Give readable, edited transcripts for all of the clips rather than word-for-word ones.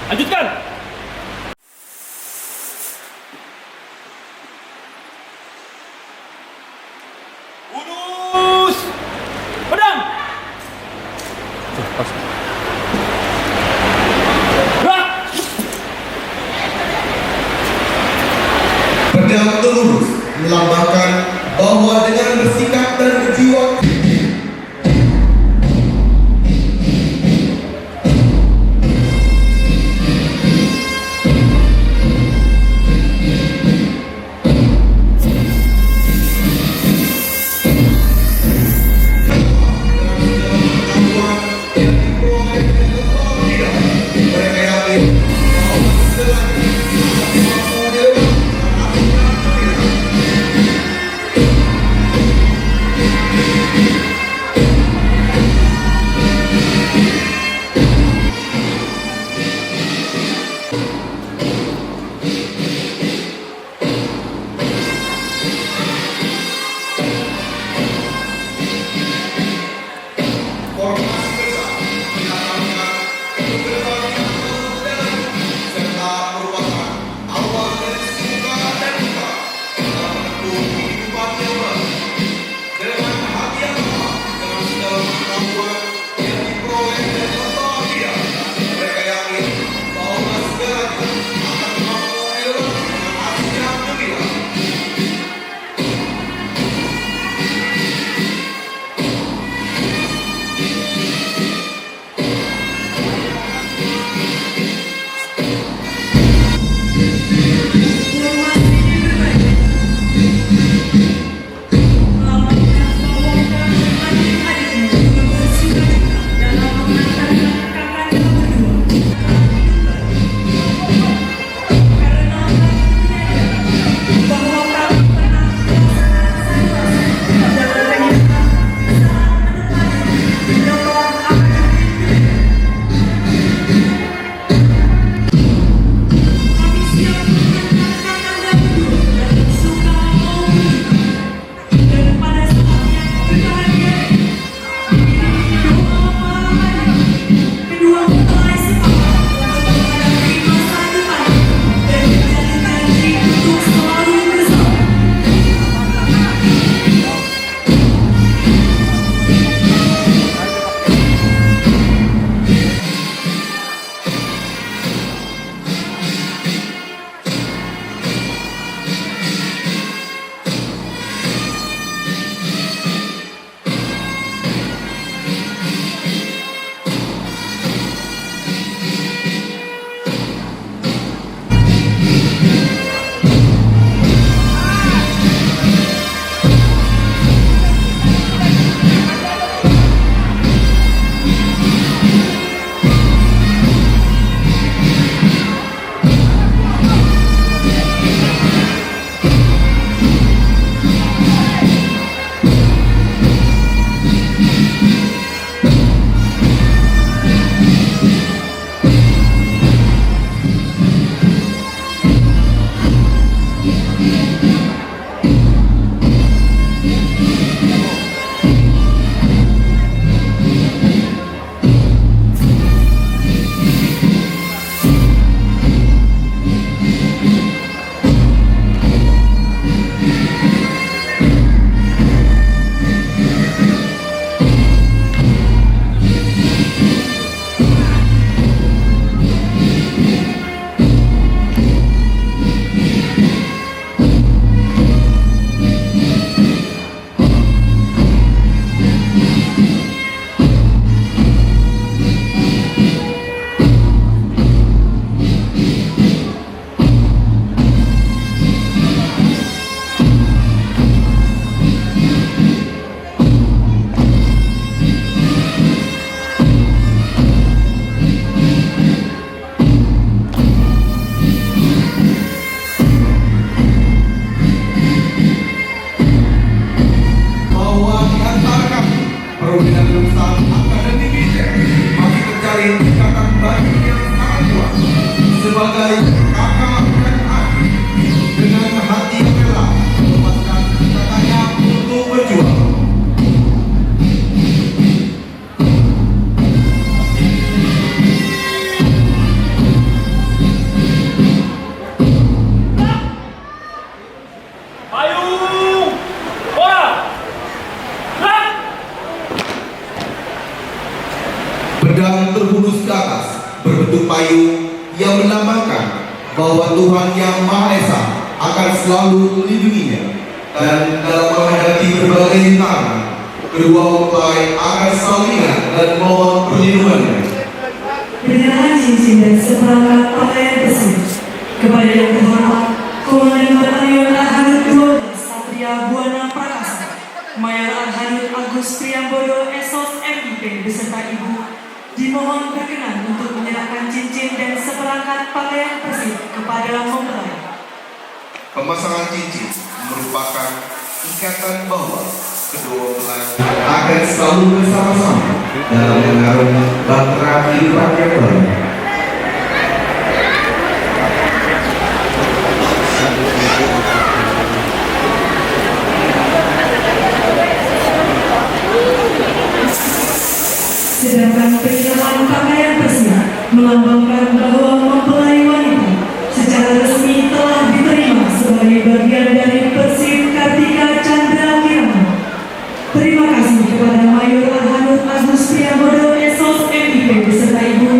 Lanjutkan. Urus. Pedang. Gerak. Pedang lurus melambangkan bahwa dengan bersikap dan berjiwa mereka yakin bahwa segalanya akan mampu dilewati. Formasi besar dinamakan keberbahagiaan dan serta merupakan awal dari suka dan duka dalam menempuh kehidupan yang baru. Dengan hati yang sama, dengan segala kemampuan yang diperoleh dari Allah dia, mereka yakin bahwa segalanya akan mampu dilewati dengan hati yang gembira. sebagai kakak dan adik dengan hati yang rela melepaskan katanya untuk berjuang. berbentuk payung yang melambangkan bahwa Tuhan Yang Maha Esa akan selalu melindunginya, dan dalam menghadapi berbagai rintangan, kedua mempelai akan selalu ingat dan mohon perlindungannya. Penyerahan cincin dan seperangkat pakaian besi kepada yang terhormat Komandan Batalion Arhanud 12 Satria Buana Prakasa, Mayor Arhanud Agus Priambodo SOS MIP beserta Ibu dimohon berkenan untuk menyerahkan cincin dan seperangkat pakaian persib kepada mempelai. Pemasangan cincin merupakan ikatan bahwa kedua mempelai akan selalu bersama-sama dalam mengarungi bahtera kehidupan yang baru. Sedangkan penyerahan pakaian persib melambangkan bahwa mempelai wanita secara resmi telah diterima sebagai bagian dari Persib Kartika Chandra Kirana. Terima kasih kepada Mayor Arhanud Agus Priambodo SOS MIP beserta Ibu,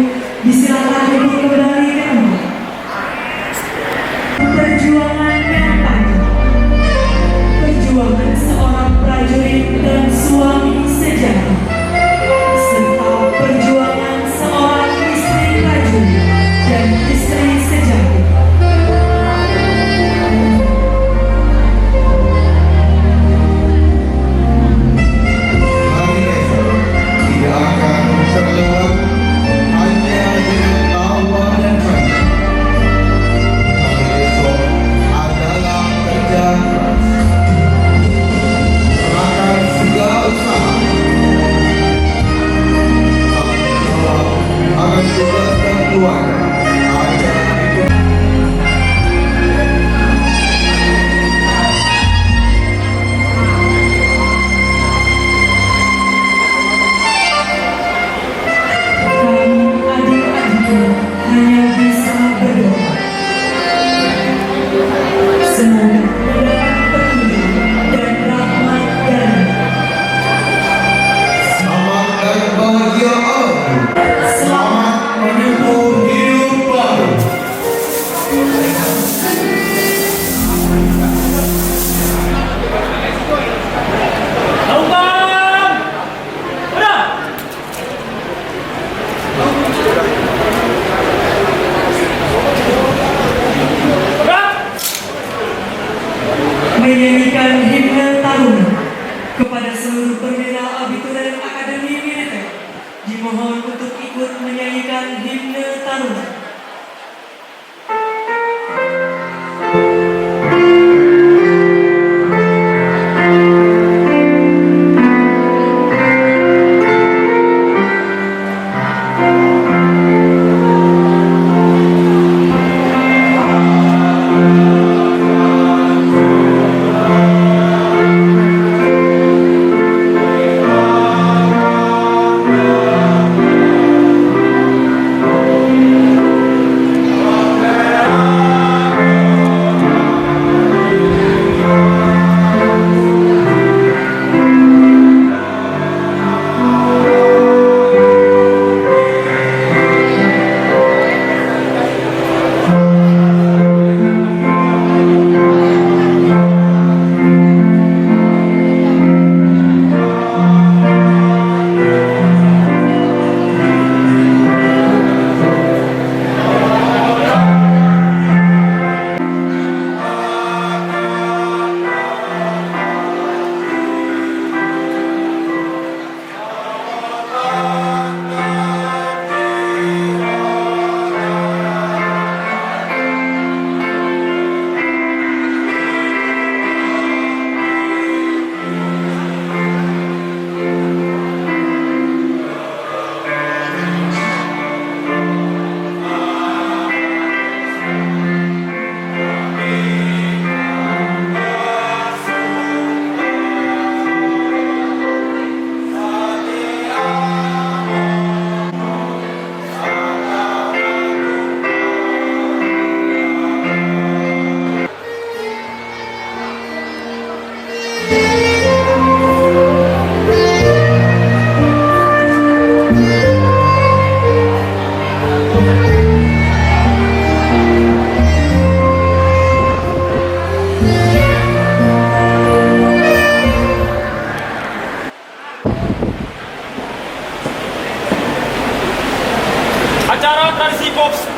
disilakan Ibu kembali ke tempat. Perjuangan yang panjang. Perjuangan seorang prajurit dan suami sejati, serta perjuangan seorang istri prajurit dan istri sejati. Hari esok tidak akan terlewat hanya dengan tawa dan canda. Hari esok adalah kerja keras. Serahkan segala usaha agar tugas dan keluarga ada hidup. Kami adik-adiknya hanya bisa berdoa. Semoga mendapat petunjuk dan rahmat dari Selamat dan bahagia alamku. Selamat menempuh hidup baru. Lakukan. Pedang. Gerak. menyanyikan himne taruna kepada seluruh perwira abituren Akademi Militer. Dimohon untuk ikut menyanyikan himne taruna.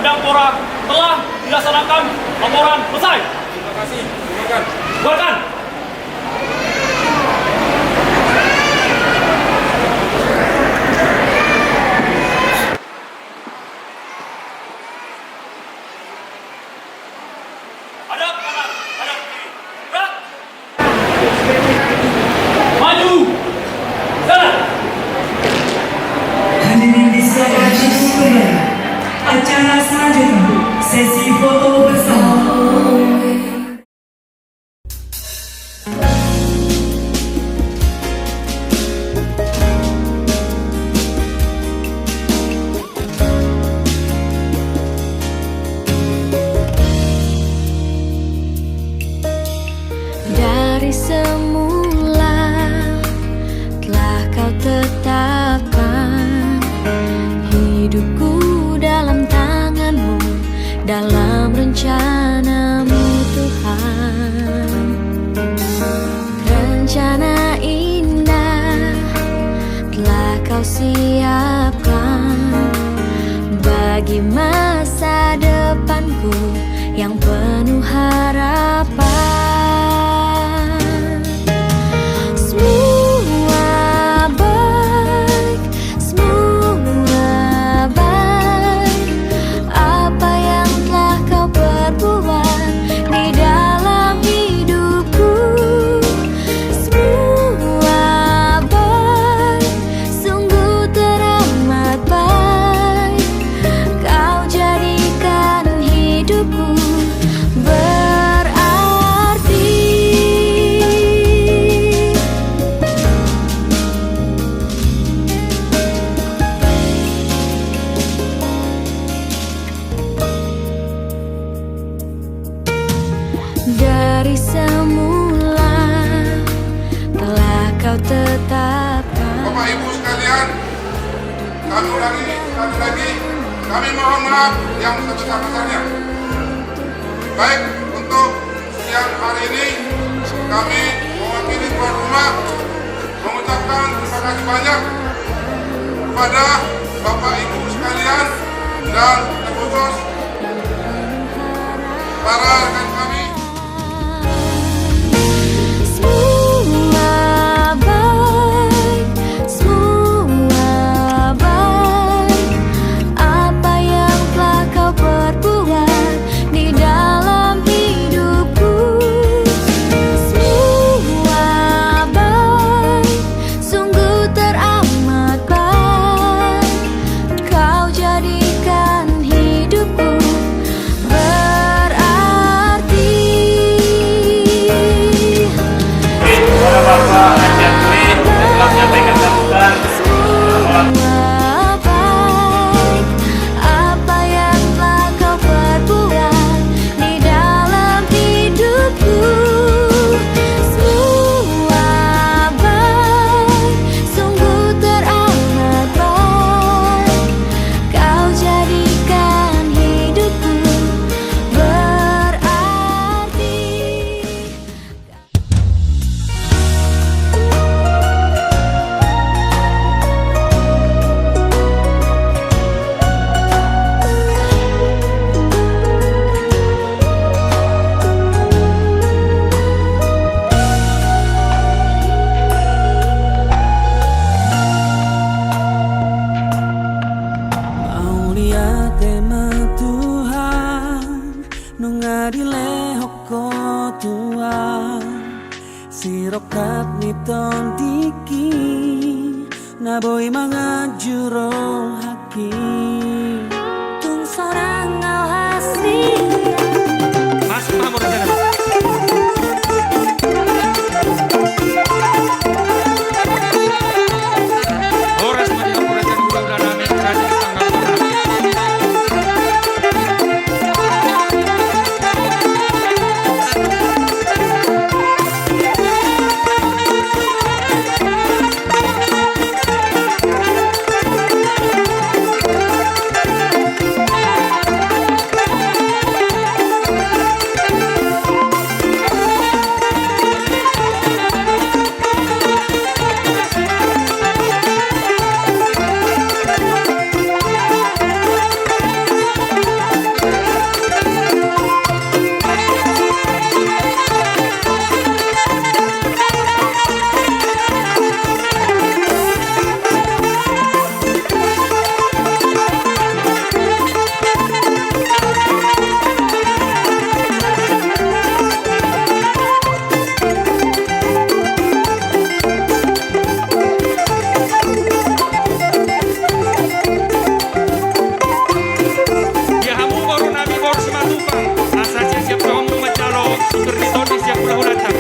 Bidang Pora telah dilaksanakan. Laporan selesai. Terima kasih. Silakan. Bubarkan. Hadap kanan, hadap kiri. Gerak. Maju. Sana. Hadirin disilakan duduk kembali. Acara selanjutnya, sesi foto bersama. Dari semula telah kau tetapkan hidupku dalam tanganmu, dalam rencanamu Tuhan. Rencana indah telah kau siapkan bagi masa depanku yang penuh harapan. Dari semula telah kau tetapkan. Bapak Ibu sekalian, kami ulangi sekali lagi, kami mohon maaf yang sebesar-besarnya. Baik, untuk siang hari ini kami mewakili tuan rumah mengucapkan terima kasih banyak kepada Bapak Ibu sekalian dan terkhusus para rekan kami. Sirokat niton diki Naboy mga juro haki Tung sorang awasi Mas, mau rencana. Horas menyambutkan bulan Ramadhan Asa siap-siap kamu macalo, super ditoni siap pulau datang.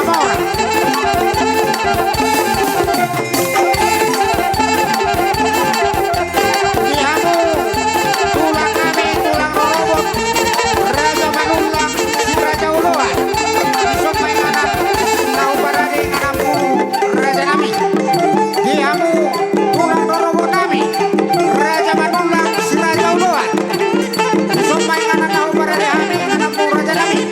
Amor. Dihamu tulang kami tulang robot Raja Manulang si Raja Uluan sampai anak tahu barang anakmu Raja Nami. Dihamu tulang robot kami Raja Manulang si Raja Uluan sampai anak tahu barang anakmu Raja Nami.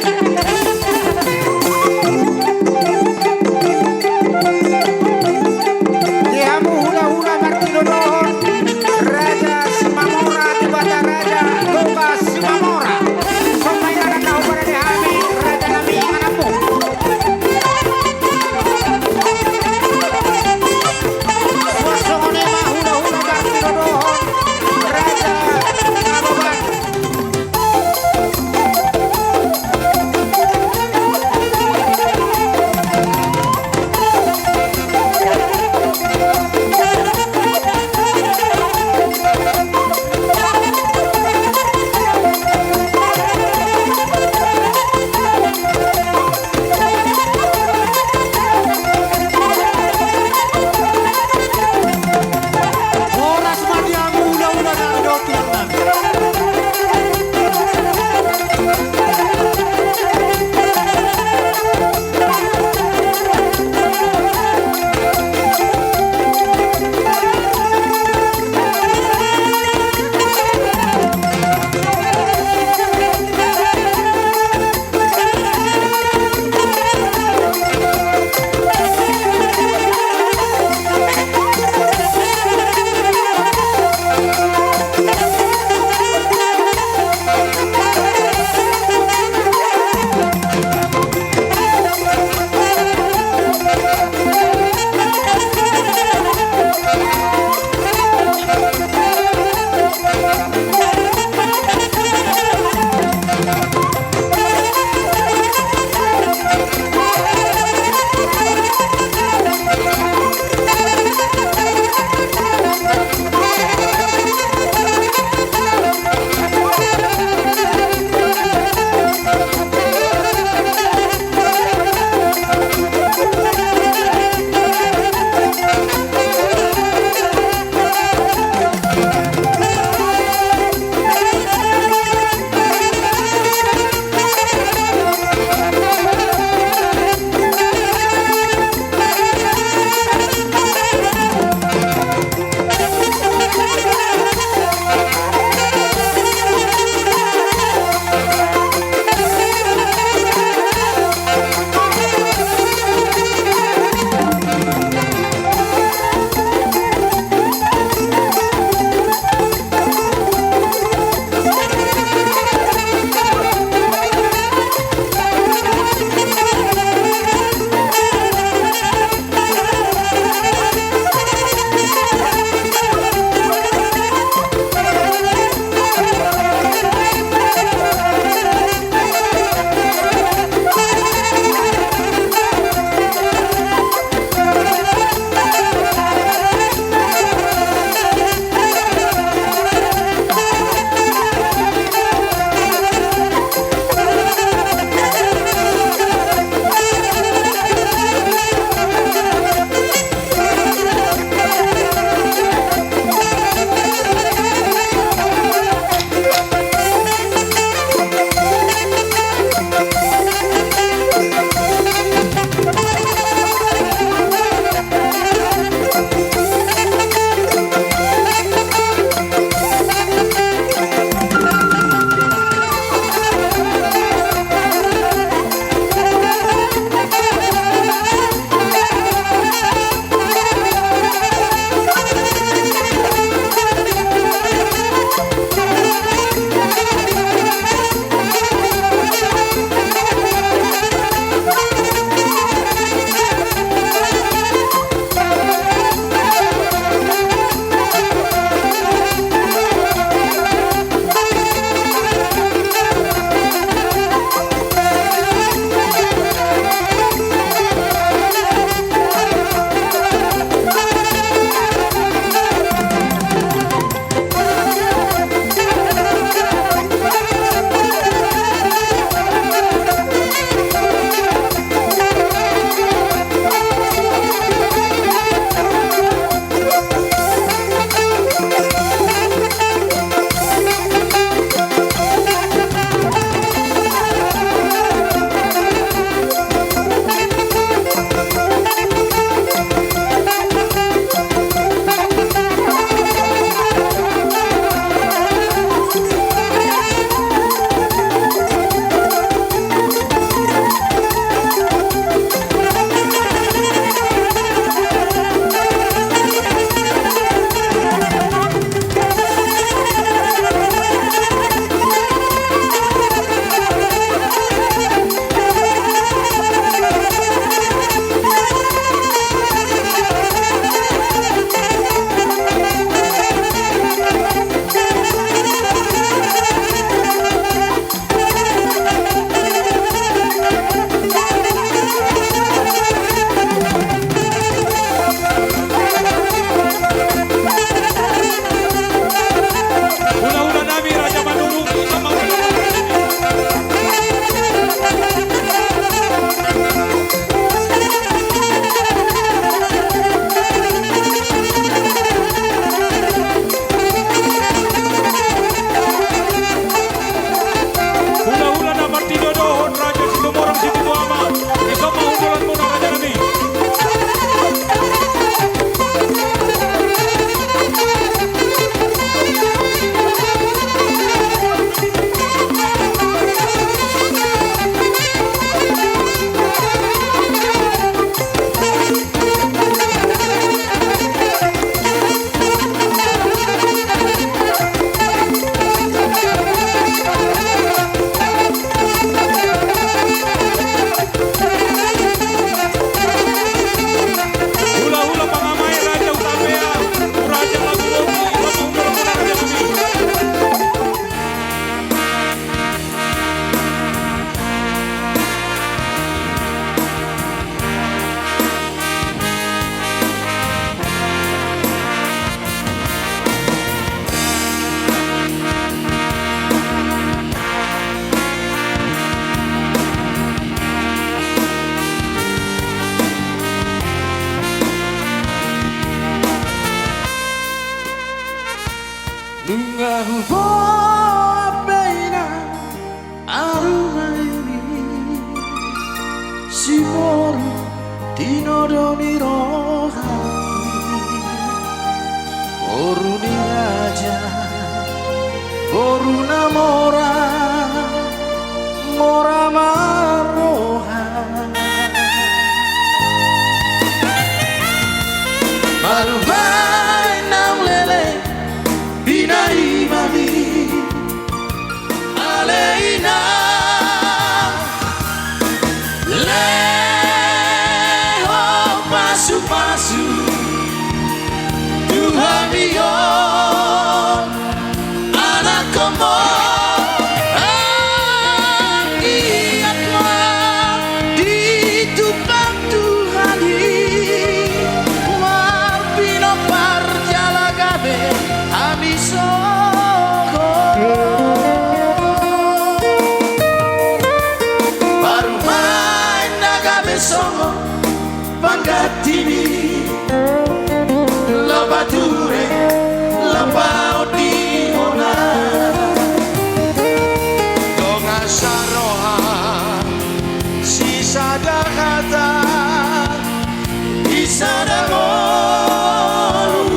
si boru tinodoni rohani boru ni raja boru namora mora marohan malubay nam lele binai mami aleina leho pasu-pasu Tuhan bion anak komo angiatlah di tupang Tuhan warpino parjala gabe amisoko baru main nagabe songo panggatini Labature, labao di ona Donga saroha, sisa dakata Isa dagoru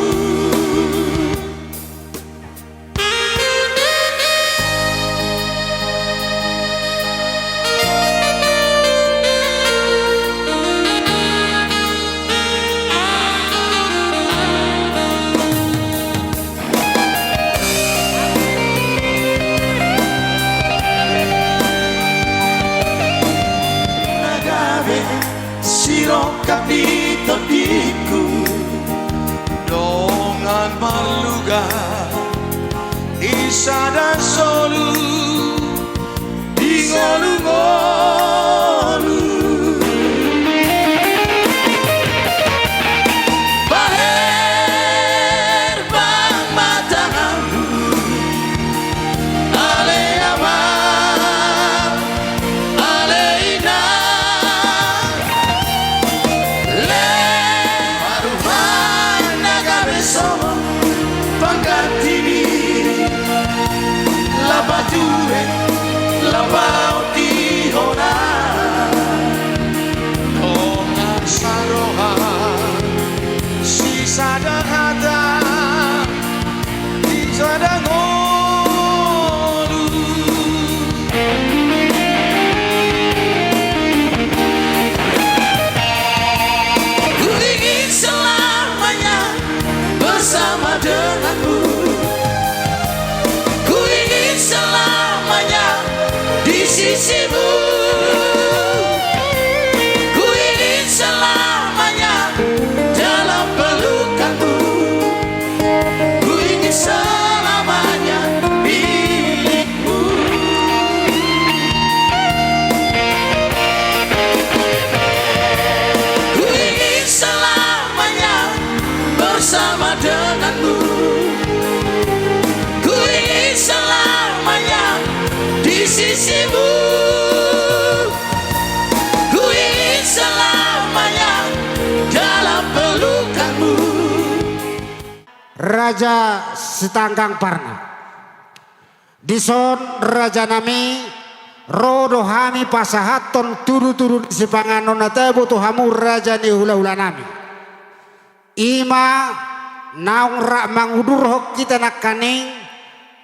Kapito diku dongan maluga isa dan solu di ngolu-ngolu baher bang matamu ale aman aleina Labature, labao di ona Dongan saroha, sisa dakata Isa dangolu Ku ingin selamanya bersama denganmu selamanya di sisimu ku ingin selamanya dalam pelukanmu ku ingin selamanya milikmu ku ingin selamanya bersama denganmu ku ingin selamanya di sisimu ku ingin selamanya dalam pelukanmu Raja Sitanggang Parna Dison Raja Nami Rodo Hami Pasahaton Turu-turu Sipanganon Natebu Tuhamu Raja ni hula-hula nami Ima naung rak mangudurhok kita nakaning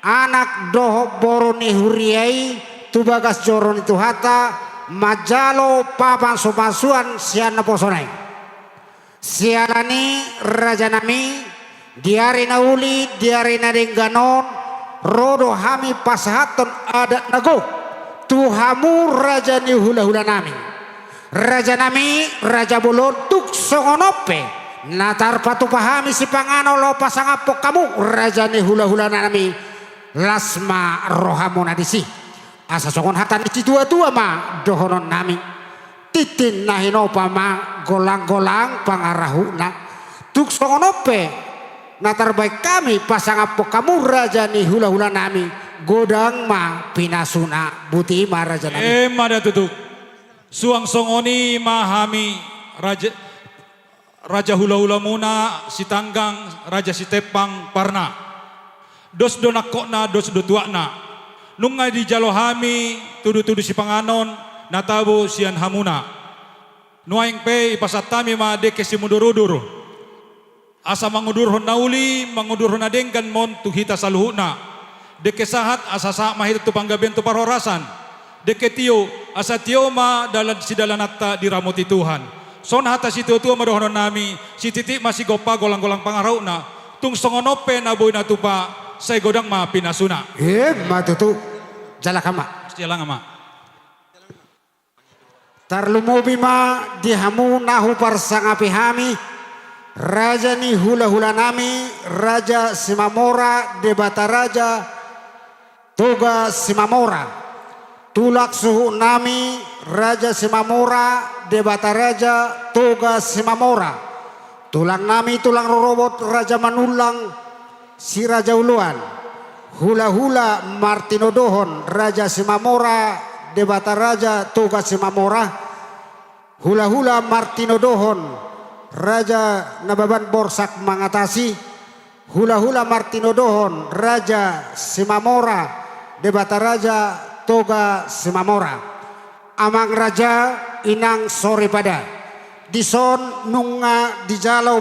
anak doho boroni huriai tubagas joroni tuhata majalo papan sopasuan siana posonai sialani raja nami diari nauli diari nadengganon rodo hami pasahaton adat nago tuhamu raja ni hula-hula nami raja nami raja bolon tuk songonope natar patu pahami si pangano lo pasangapok kamu raja ni hula-hula nami lasma rohamu nadisi asa songon hatan isi tua-tua ma dohonon nami titin nahinopa ma golang-golang pangarahuna tuk songonope natar baik kami pasangapok kamu raja ni hula-hula nami godang ma pinasuna buti ma raja nami Mada tutuk suang songoni mahami Raja hula-hula muna Sitanggang Raja Sitepang Parna dos do nakokna dos do tuakna nungai di jalohami tudu-tudu si panganon natabo sian hamuna Nuaing pe ipasatami ma deke si mudur-udur. Asa mangudurhon nauli, mangudurhon adenggan mon tuhita saluhuna. Deke sahat asa sa mahit tu panggaben tu parhorasan. Deke tiyo asa tiyo ma dalan si dalanata diramoti Tuhan. Son hata si tiyo madohonon nami, si titi masih gopa golang-golang pangarau na. Tung songonope na boy na tupa, say godang ma pinasuna. Matutu. Jalakama. Pasti lang ama. Tarlumubi ma dihamu nahu parsangapi hami. Raja ni hula-hula nami, Raja Simamora de Bataraja, Toga Simamora. Tulak suhu nami, Raja Simamora de Bataraja, Toga Simamora. Tulang nami tulang rorobot Raja Manulang, si Raja Uluan. Hula-hula Martinodohon, Raja Simamora de Bataraja, Toga Simamora. Hula-hula Martinodohon, Raja Nababan Borsak mengatasi. Hula-hula Martinodohon, Raja Simamora de Bataraja, Toga Simamora. Amang Raja inang sore pada dison nunga dijalau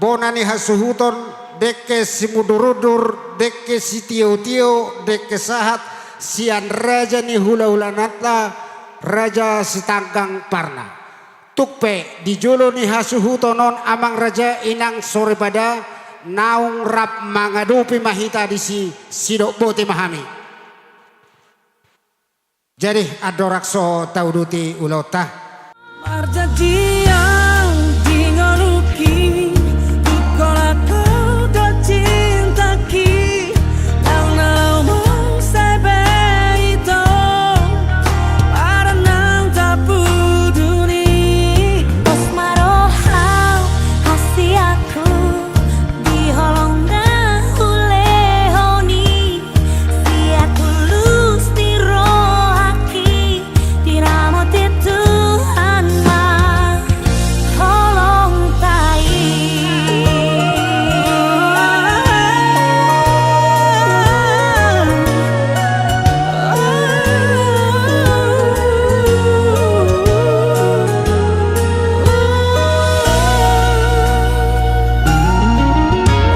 bonani hasuhuton deke simudurudur deke sitio-tio deke sahat sian Raja ni hula-hula natla Raja Sitanggang Parna. Tukpe di jolo ni hasuhutonon amang Raja inang sore pada naung rap mangadupi mahita di si sidok bote mahami. Jadi adorakso tauduti ulota. Marjadiang dingoluki Dukola kau do cintaki Ang nalamang sebe ito Para nang tapuduni Bos marohau hasi aku diholong na hulehoni si aku lus di rohaki diramoti Tuhan ma holong tai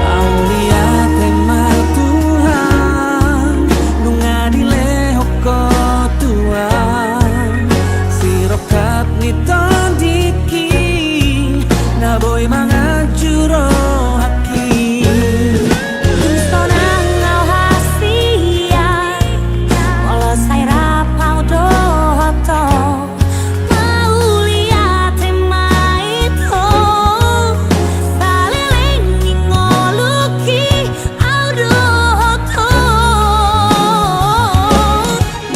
Aulia tema Tuhan Nunga dilehoko Tuhan Sirokat niton diki Naboy mga juro haki Sonang au hasia walau saya rapau dohoto mau lihat tema itu saliling ngoluki au dohoto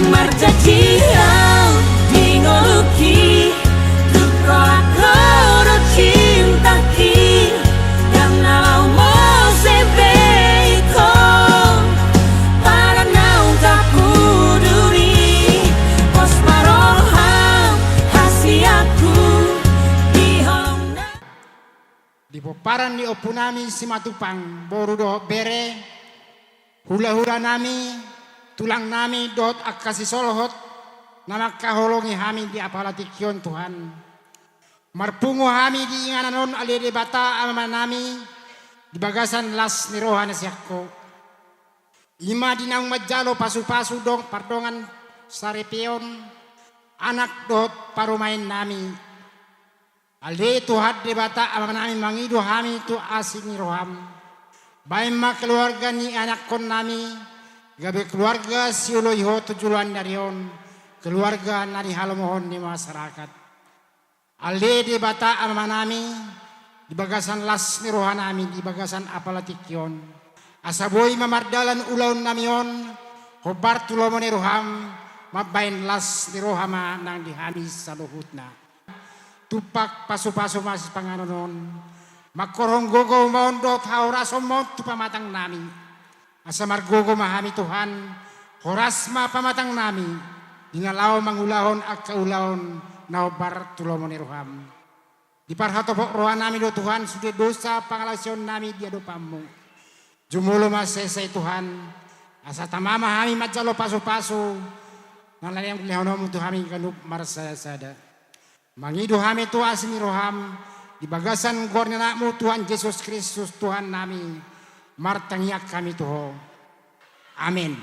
Marjadiang dingoluki Dukola koro cintaki Yang nalau mo sebe ito Para naung tapuduri Pos marohang hasiaku Diholong na Di poparan ni opunami si matupang borudo bere hula-hula nami tulang nami dot akasi solohot nama kaholongi hami di apalatikion Tuhan marpungo hami di ingananon alede bata ama nami di bagasan las ni rohana siakko ima dinang majalo pasu-pasu dong pardongan sarepeon anak dot parumain nami alde Tuhan de bata ama nami mangido hami tu asing ni roham baik ma keluarga ni anak kon nami gabe keluarga siulo iho tujuan darion keluarga nari halamohon di masyarakat alde de bata ama nami di bagasan las ni rohan nami di bagasan apalatikyon asaboy mamardalan ulaun namion hobar tulomon ni roham mabain las ni rohama nang dihamis sa luhutna tupak pasu-pasu masih panganonon makorong gogo maundot hauraso mo tu pamatang nami asa margogo mahami Tuhan horas ma pamatang nami ingalaw mangulahon ak kaulahon naobar tulomon roham di parhatopok rohan nami do Tuhan sudah dosa pangalasyon nami dia do pamu jumulo masesay Tuhan asa tamama hami majalo pasu-pasu nalayang lihonom tu hami kanup marsada Mangidu hami Tuhan sini roham di bagasan gornya nakmu Tuhan Yesus Kristus Tuhan nami martangiak kami Tuhan. Amin.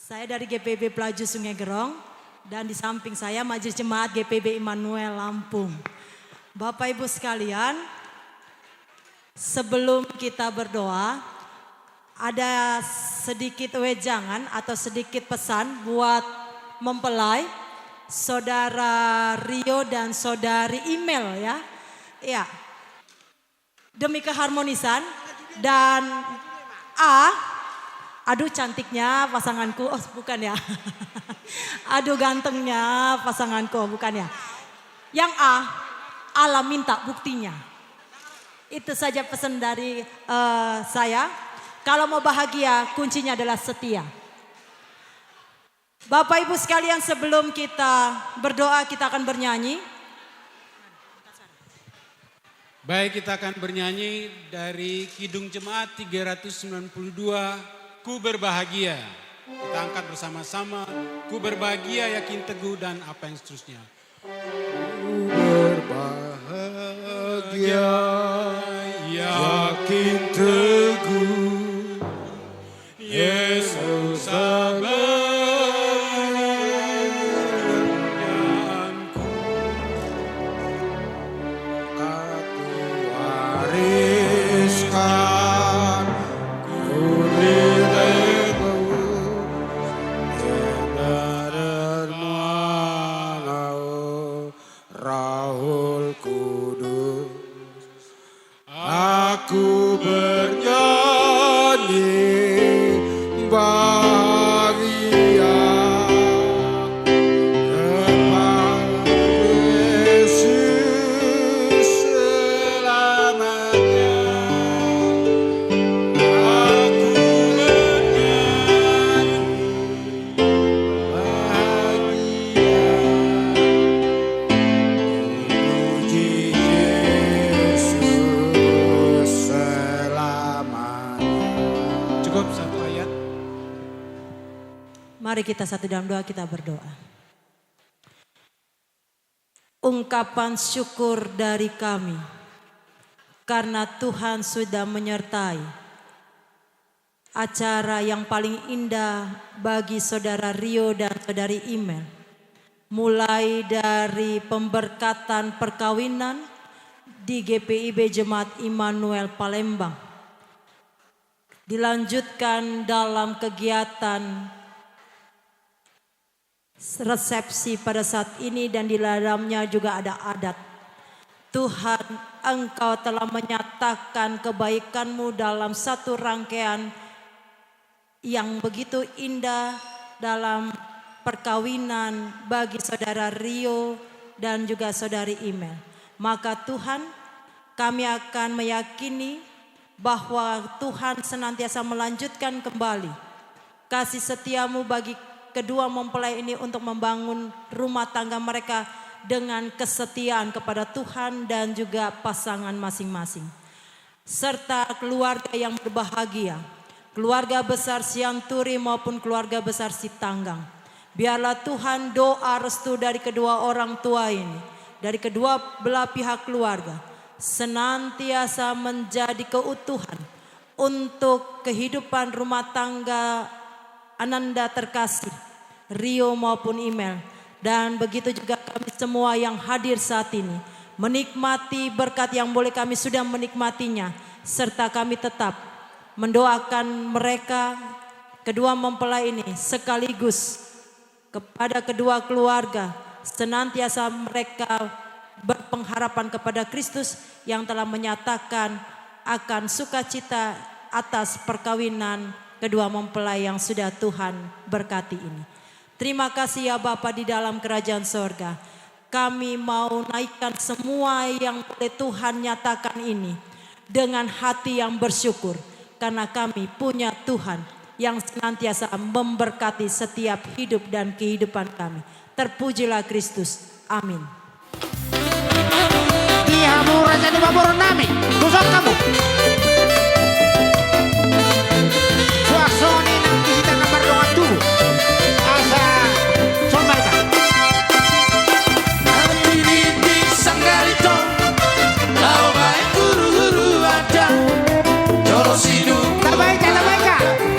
Saya dari GPB Pelaju Sungai Gerong dan di samping saya Majelis Jemaat GPB Immanuel Lampung. Bapak Ibu sekalian, sebelum kita berdoa, ada sedikit wejangan atau sedikit pesan buat mempelai Saudara Rio dan Saudari Email ya. Ya. Demi keharmonisan dan aduh cantiknya pasanganku, oh bukan ya. Aduh gantengnya pasanganku, bukan ya. Yang Allah minta buktinya. Itu saja pesan dari saya. Kalau mau bahagia kuncinya adalah setia. Bapak Ibu sekalian, sebelum kita berdoa kita akan bernyanyi. Baik, kita akan bernyanyi dari Kidung Jemaat 392. Ku berbahagia, kita angkat bersama-sama. Ku berbahagia, yakin teguh dan apa yang seterusnya. Ku berbahagia, yakin teguh, Yesus sabarku, aku wariskan. Aku bernyanyi bahagia kepada Yesus selamanya. Aku bernyanyi bahagia memuji Yesus selamanya. Cukup satu ayat. Mari kita satu dalam doa, kita berdoa. Ungkapan syukur dari kami karena Tuhan sudah menyertai acara yang paling indah bagi Saudara Rio dan Saudari Email. Mulai dari pemberkatan perkawinan di GPIB Jemaat Immanuel Palembang. dilanjutkan dalam kegiatan resepsi pada saat ini dan di dalamnya juga ada adat. Tuhan, Engkau telah menyatakan kebaikan-Mu dalam satu rangkaian yang begitu indah dalam perkawinan bagi saudara Rio dan juga saudari Imel. Maka Tuhan, kami akan meyakini bahwa Tuhan senantiasa melanjutkan kembali kasih setia-Mu bagi kedua mempelai ini untuk membangun rumah tangga mereka dengan kesetiaan kepada Tuhan dan juga pasangan masing-masing. Serta keluarga yang berbahagia, keluarga besar Sianturi maupun keluarga besar Sitanggang. Biarlah Tuhan doa restu dari kedua orang tua ini, dari kedua belah pihak keluarga, senantiasa menjadi keutuhan untuk kehidupan rumah tangga Ananda terkasih, Rio maupun Imel. Dan begitu juga kami semua yang hadir saat ini menikmati berkat yang boleh kami sudah menikmatinya. Serta kami tetap mendoakan mereka kedua mempelai ini sekaligus kepada kedua keluarga. Senantiasa mereka berpengharapan kepada Kristus yang telah menyatakan akan sukacita atas perkawinan kedua mempelai yang sudah Tuhan berkati ini. Terima kasih ya Bapa di dalam kerajaan sorga. Kami mau naikkan semua yang oleh Tuhan nyatakan ini dengan hati yang bersyukur. Karena kami punya Tuhan yang senantiasa memberkati setiap hidup dan kehidupan kami. Terpujilah Kristus. Amin. Dihamu raja di babur nami, kusok kamu. Suasoni nang kita kabar doa dulu. Asa sombalkan. Diritik sanggalito, lau baik guru-guru ada. Jolo sinu, Terbaika.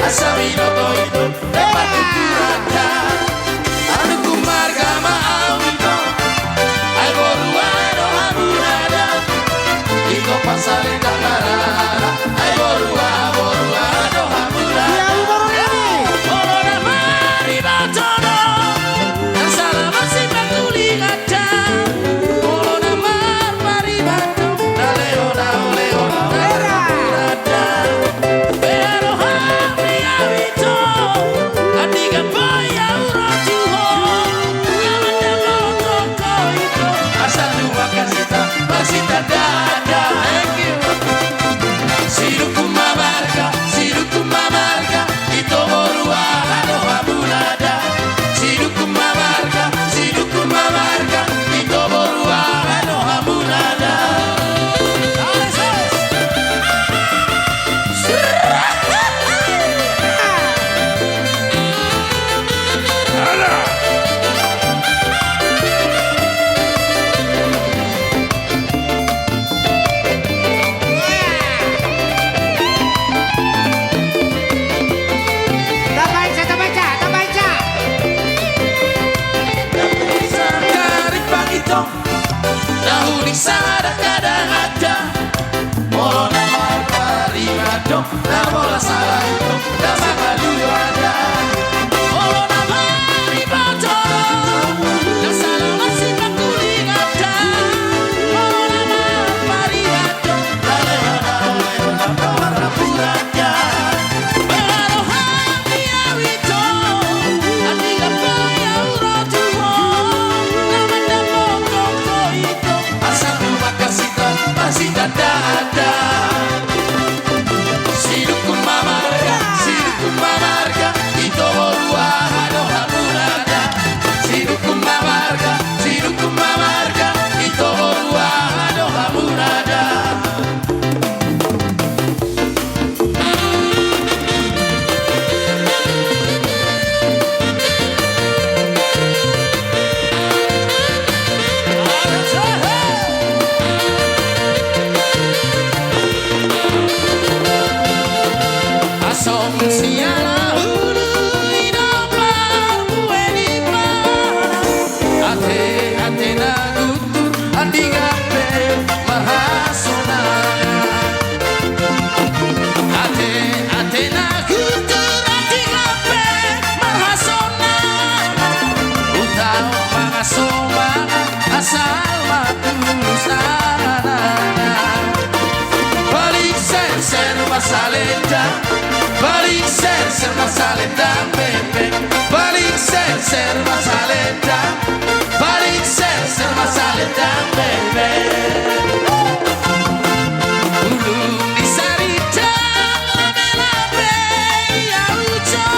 asa binoto itu dapat dikurada. Anu kumarga ma'awito, ay boruano hamurada. Iko pasale kamarara, ay boruano hamurada. Dia umur nami. Ora mari batono, dan salaman si patuling ada. Ora mari batono, dale ora hamurada. Pero hamri awito, adiga boya ser Masalendang bebe. Balik ser Masalendang. Balik ser Masalendang bebe. Ulung di Sarita labe-labe ya ujo.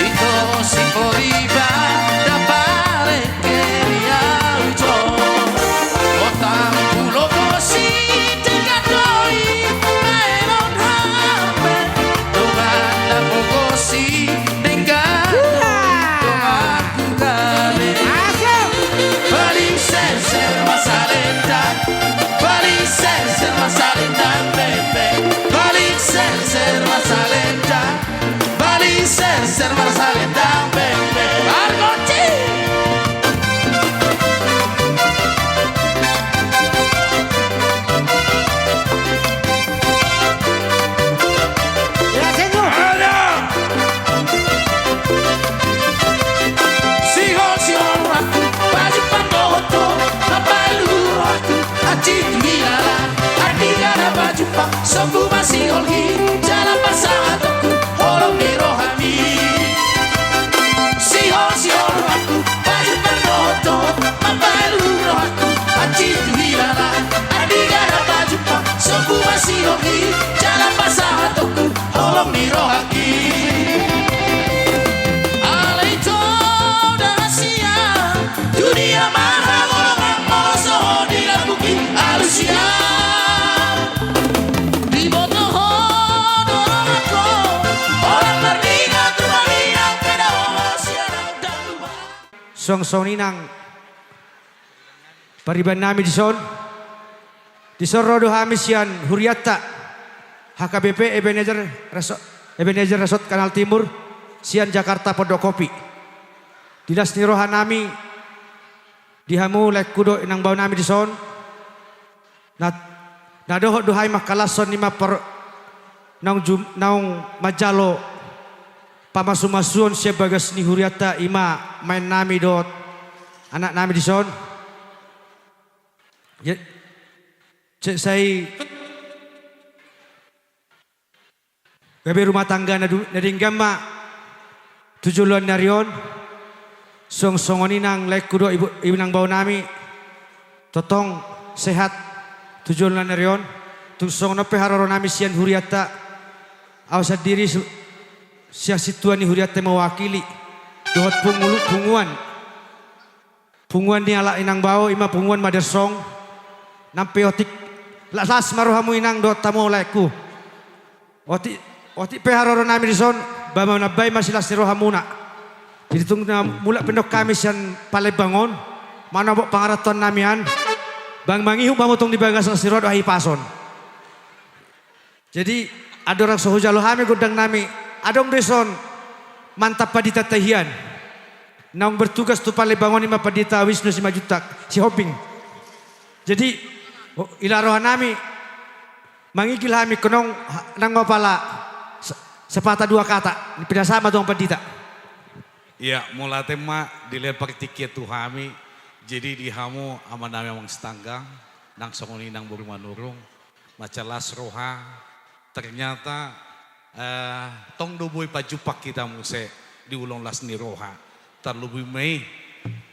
Ito si Oriba da pare che ya ujo. Otang pulo kosi tegadoi mainon hape. Dongan la pokosi dengan dongan kugale. Balik ser Masalendang. Balik ser Masalendang bebe. Balik ser Masalendang. Balik ser Masalendang bebe. Argoci. Ya señor. Sigon aku baju pandoto mapalu aku aci milala adigara baju pak soku masih holgi jalan pasang aku holong di rohani. Sigon aku baju pandoto mapalu aku aci milala adigara baju pak soku masih holgi jalan pasang aku holong di rohani. Dunia marah golongan moso dilabuki alusia. Di botoho dorong aku orang berdingat kembali yang pedawos yang dan lupa. Song ninang pariban nami di Sorodo Hamisian Huriata HKBP Ebenezer Resort Kanal Timur Sian Jakarta Podokopi. Dinas nirohan nami dihamu lek kudo inang bau nami di son. Nadoho duhai makalason lima per naung majalo pamasumasuon siya bagas ni Huriata ima main nami dot anak nami di son. Cek saya gabe rumah tangga nadinggama tujuan narion song-songon inang lek kudo ibu nang bau nami totong sehat tujuan narion tusong nope haroro nami sian Huriata awasad diri sia situan ni Huriata mewakili dohot punguan ni ala inang bau ima punguan madersong nampe otik las maruhamu inang dot tamu lekku otik peharoro nami dison bama nabay masilas ni rohamuna. Jadi tunggu mula pendok kami sian Palembang mana bok pangaraton namian bang ihu pamutong di bagas sirod ahi pason. Jadi ada orang sohujalo hami gudang nami adong deson mantap padita tahian. Naung bertugas tu Palembang ima padita Wisnu 5 juta si hoping. Jadi ilarohan nami mangigil hami kenong nang mapala sepatah dua kata pindah sama dong padita. Ya, mulai tema dilihat pakai tiket tuh kami. Jadi di hamu aman nami amang setanggang, nang songoni nang buru manurung, macalas roha. Ternyata tong dubui pajupak kita muse di ulong las ni roha. Terlebih mei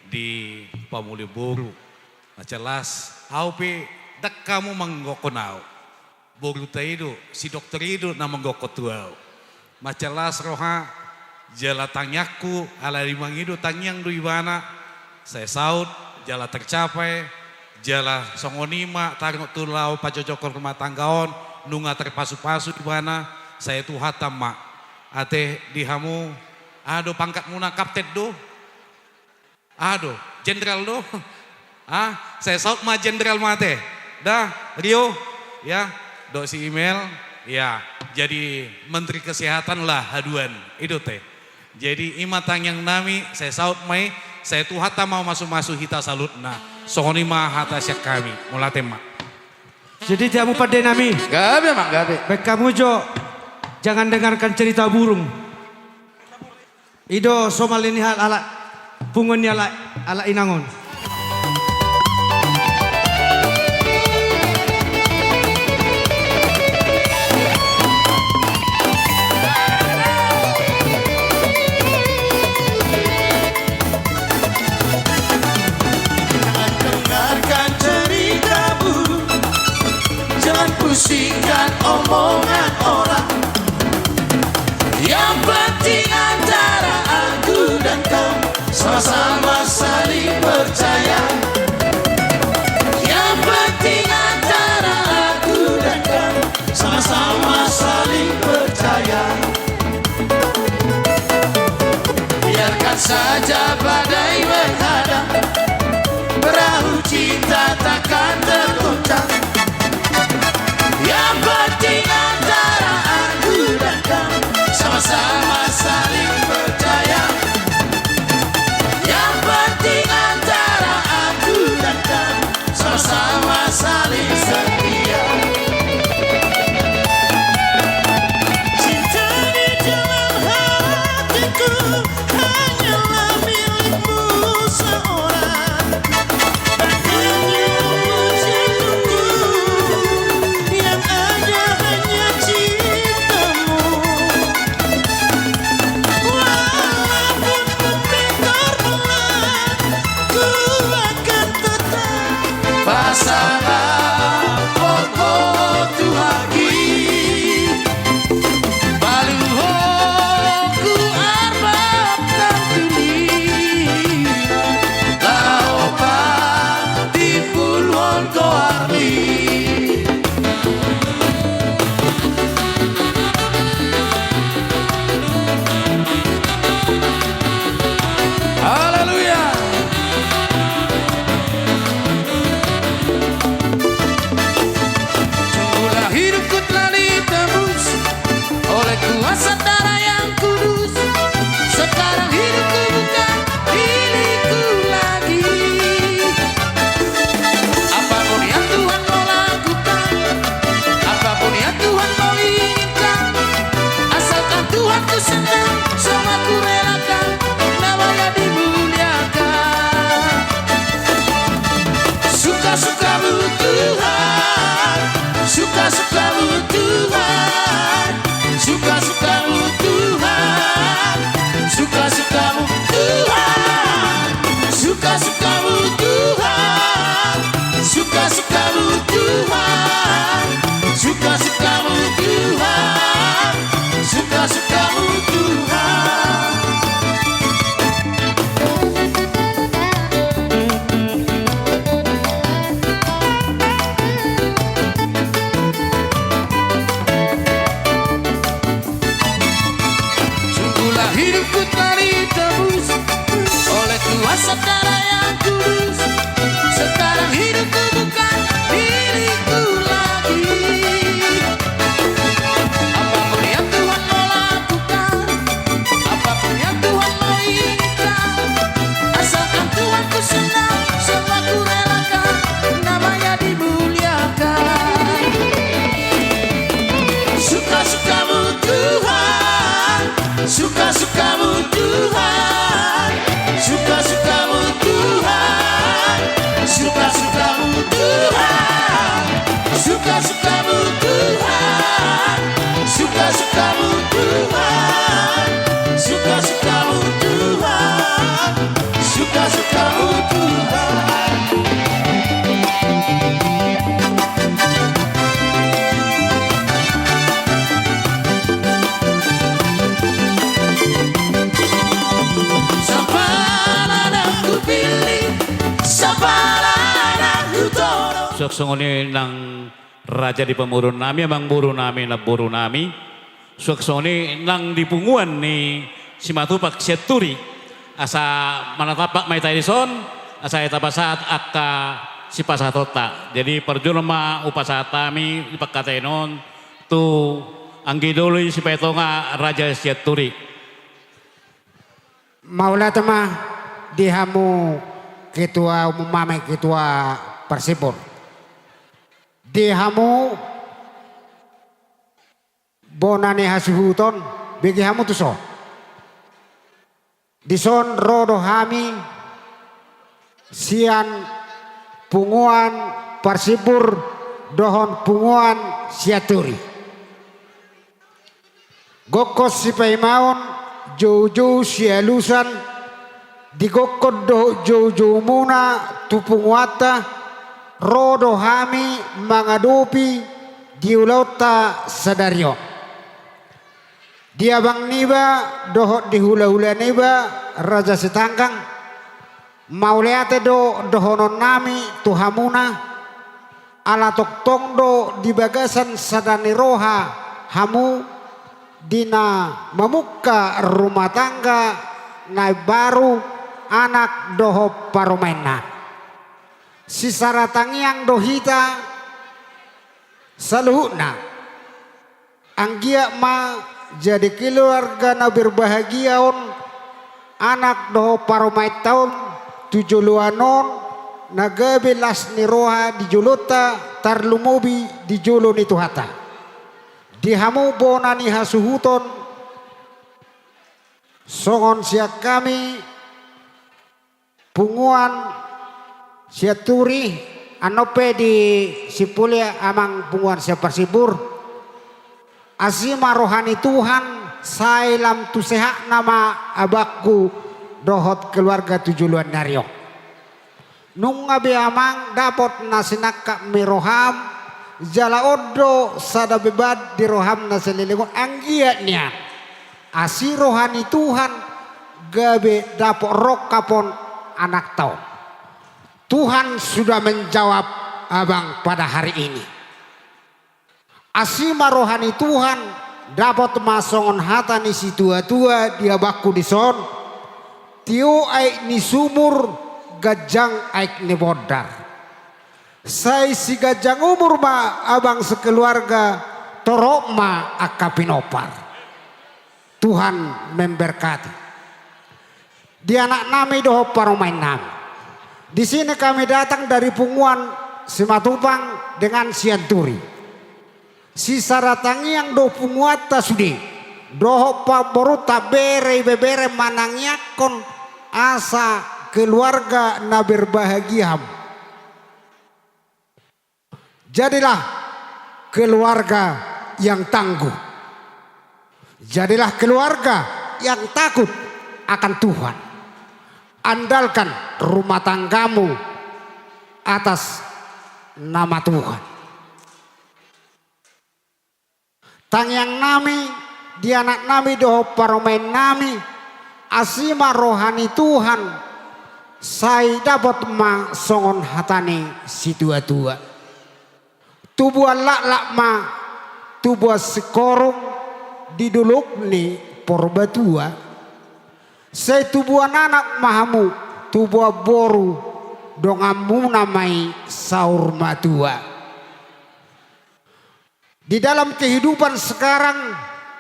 di pamuli buru. Macalas, aupi dak kamu manggokonau. Buru taido, si dokter itu na manggokotuau. Macalas roha. Jala tangyaku ala limang itu tangyang du ibana saya saut jala tercapai jala songonima tarngo tulau pacocokor rumah tanggaon nunga terpasu-pasu ibana saya tu hatam mak ate dihamu ado pangkat muna kapten do ado jenderal do saya saut ma jenderal mate dah Rio ya do si email ya jadi menteri kesehatan lah haduan itu teh. Jadi imatang yang nami saya saut mai saya tu hata mau masuk hita salutna sohoni mah hata syak kami mulate mak. Jadi tiamu pada nami. Gabe mak gabe. Baik kamu Jo jangan dengarkan cerita burung. Ido somal ini hal ala pungun ala inangon. penting antara aku dan kau sama-sama saling percaya. Yang penting antara aku dan kau sama-sama saling percaya. Biarkan saja badai menghadang, perahu cinta takkan tergoncang. Yang penting antara aku dan kau sama-sama saling percaya. Yang penting antara aku dan kau sama-sama saling setia. Cinta di dalam hatiku hanyalah milikmu seorang. Bahkan di lubuk jantungku yang ada hanya cintamu. Walaupun bumi terbelah, ku akan tetap pasangan pokok tuhagi. Baluho ku arbab tantuni, laopa tipulon ko arli. Haleluya. Sungguhlah hidupku telah ditebus oleh kuasa darah yang kudus. Sekarang hidupku bukan milikku lagi. Apapun yang Tuhan mau lakukan, apapun yang Tuhan mau inginkan, asalkan Tuhan ku senang, semua ku relakan, namanya dimuliakan. Suka-sukamu Tuhan, suka-sukamu Tuhan, suka-sukamu Tuhan, suka-sukamu Tuhan, suka-sukamu Tuhan, suka-sukamu Tuhan, suka-sukamu Tuhan, suka-sukamu Tuhan. Sungguhlah hidupku telah ditebus oleh kuasa darah yang kudus. Sekarang hidupku bukan milikku lagi. Apapun yang Tuhan mau lakukan, apapun yang Tuhan mau inginkan, asalkan Tuhan ku senang, semua ku relakan, namanya dimuliakan. Suka-sukamu Tuhan, suka-sukamu Tuhan, suka-sukamu Tuhan, suka-sukamu Tuhan, suka-sukamu Tuhan, suka-sukamu Tuhan, suka-sukamu Tuhan, suka-sukamu Tuhan. Suksongoni nang raja di pemurun nami, abang buru nami na buru nami. Suksongoni nang dipunguan ni si matupak seturi. Asa manatapak may taidison, asa etapa saat akka si pasatota. Jadi perjulma upasatami ipakatenon tu anggidoloy si petonga raja seturi. Maula tema dihamu ketua umum mame ketua Persipur. Dihamu bonane hasuhuton bagi hamu tu so. Dison rodo hami sian punguan Persipur dohon punguan siaturi. Gokos si paimaon jauh-jauh sialusan digokod do jauh-jauh muna tupunguata rodo hami mangadopi diulauta sadario. Dia bang niba dohot di hula-hula niba raja setanggang mauleate dohonon nami tuhamuna ala toktong do di bagasan sadani roha hamu dina memuka rumah tangga naik baru anak doho paromena si saratangiang dohita saluhna anggia ma jadi keluarga na berbahagiaon anak doho paromai tahun 7 nagabe las ni roha di julota tarlumobi di julo ni tuhata dihamu bonani hasuhuton songon siak kami punguan siaturi anope di sipulia amang punguan siaparsibur asima rohani Tuhan sailam tu sehat nama abakku dohot keluarga tujuluan nario nung ngabe amang dapot nasinaka miroham jala odo sada bebad di roham naselilingon anggiatnya asi rohani Tuhan gabe dapot rok kapon anak tahun Tuhan sudah menjawab abang pada hari ini asima rohani Tuhan dapat masongon hata ni si tua-tua dia baku di son tio aik ni sumur gajang aik ni bodar sai si gajang umur ma abang sekeluarga torok ma akapinopar Tuhan memberkati di anak nami doho paromain nami di sini kami datang dari punguan Simatupang dengan Sianturi si saratangi yang do punguata sudi doho paboruta bere bebere manangyakon asa keluarga na berbahagia jadilah keluarga yang tangguh jadilah keluarga yang takut akan Tuhan andalkan rumah tanggamu atas nama Tuhan tangyang nami di anak nami doho paromain nami asima rohani Tuhan saya dapat ma songon hatani si tua-tua tubuhan lak ma tubuhan sekorong diduluk ni porbatua saya tubuhan anak mahamu tubuhan boru dongamu namai saur matua di dalam kehidupan sekarang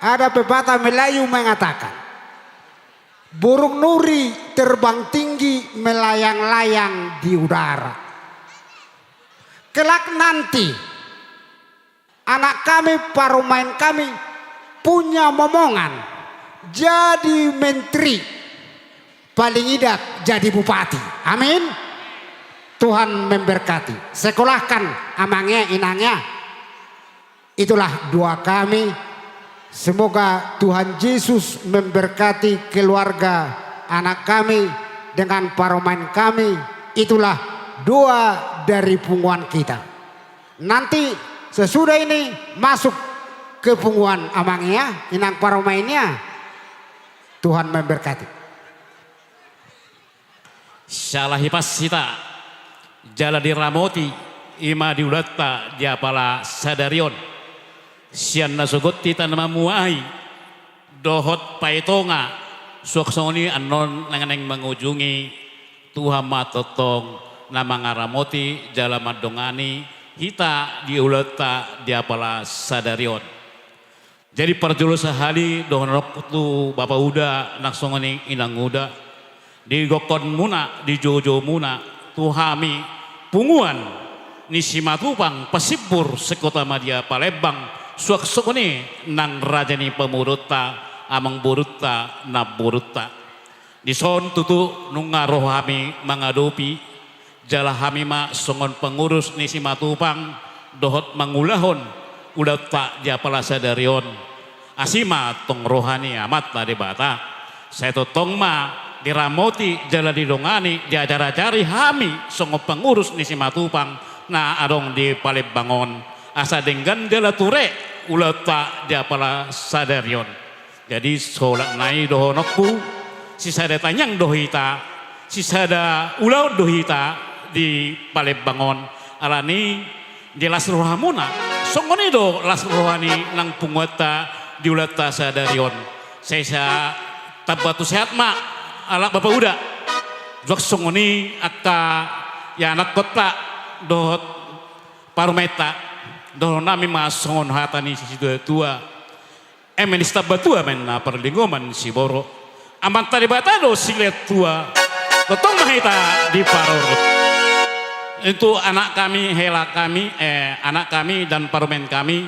ada pepatah Melayu mengatakan burung nuri terbang tinggi melayang-layang di udara kelak nanti anak kami paromain kami punya momongan jadi menteri paling idak jadi bupati amin Tuhan memberkati sekolahkan amangnya inangnya itulah doa kami semoga Tuhan Yesus memberkati keluarga anak kami dengan paromain kami itulah doa dari punguan kita nanti sesudah ini masuk ke punguan amangnya inang paromainnya Tuhan memberkati Syalahipas sita jala diramoti ima diulata diapala sadarion sian nasugot tita namamuai dohot paitonga suaksoni anon nanganeng mengujungi Tuhan matotong nama ngaramoti jala madongani hita diulata diapala sadarion jadi perjulu sehari dohon tu Bapak Uda nak songoni inang uda di gokon muna di jojo muna tuhami punguan ni Simatupang pasibur sekota Madia Palembang suak sokoni nang rajani pemuruta amang buruta na buruta di son tutu nunga rohami mangadopi jala hami ma songon pengurus ni Simatupang dohot mangulahon udah tak diapala sadarion asima tong rohani amat tadi bata saya totong ma diramoti jala didongani diajar-ajari hami songo pengurus ni Simatupang na adong di Palembang asa dengan jala ture ulata diapala sadarion Jadi solat nai dohonokku, sisa ada tanyang dohita, sisa ada ulau dohita di Palembang alani di las rohamuna. Songoni do las rohani nang punguata di ulata sadarion. Saya tabatu sehat mak ala bapak uda. Jok songoni akka ya anak kota dohot parumeta dohon nami masongon hatani sisi tua. Menista batua men na perlingoman si boro aman tadi batado silet tua totong mahita di parorot itu anak kami hela kami anak kami dan parmen kami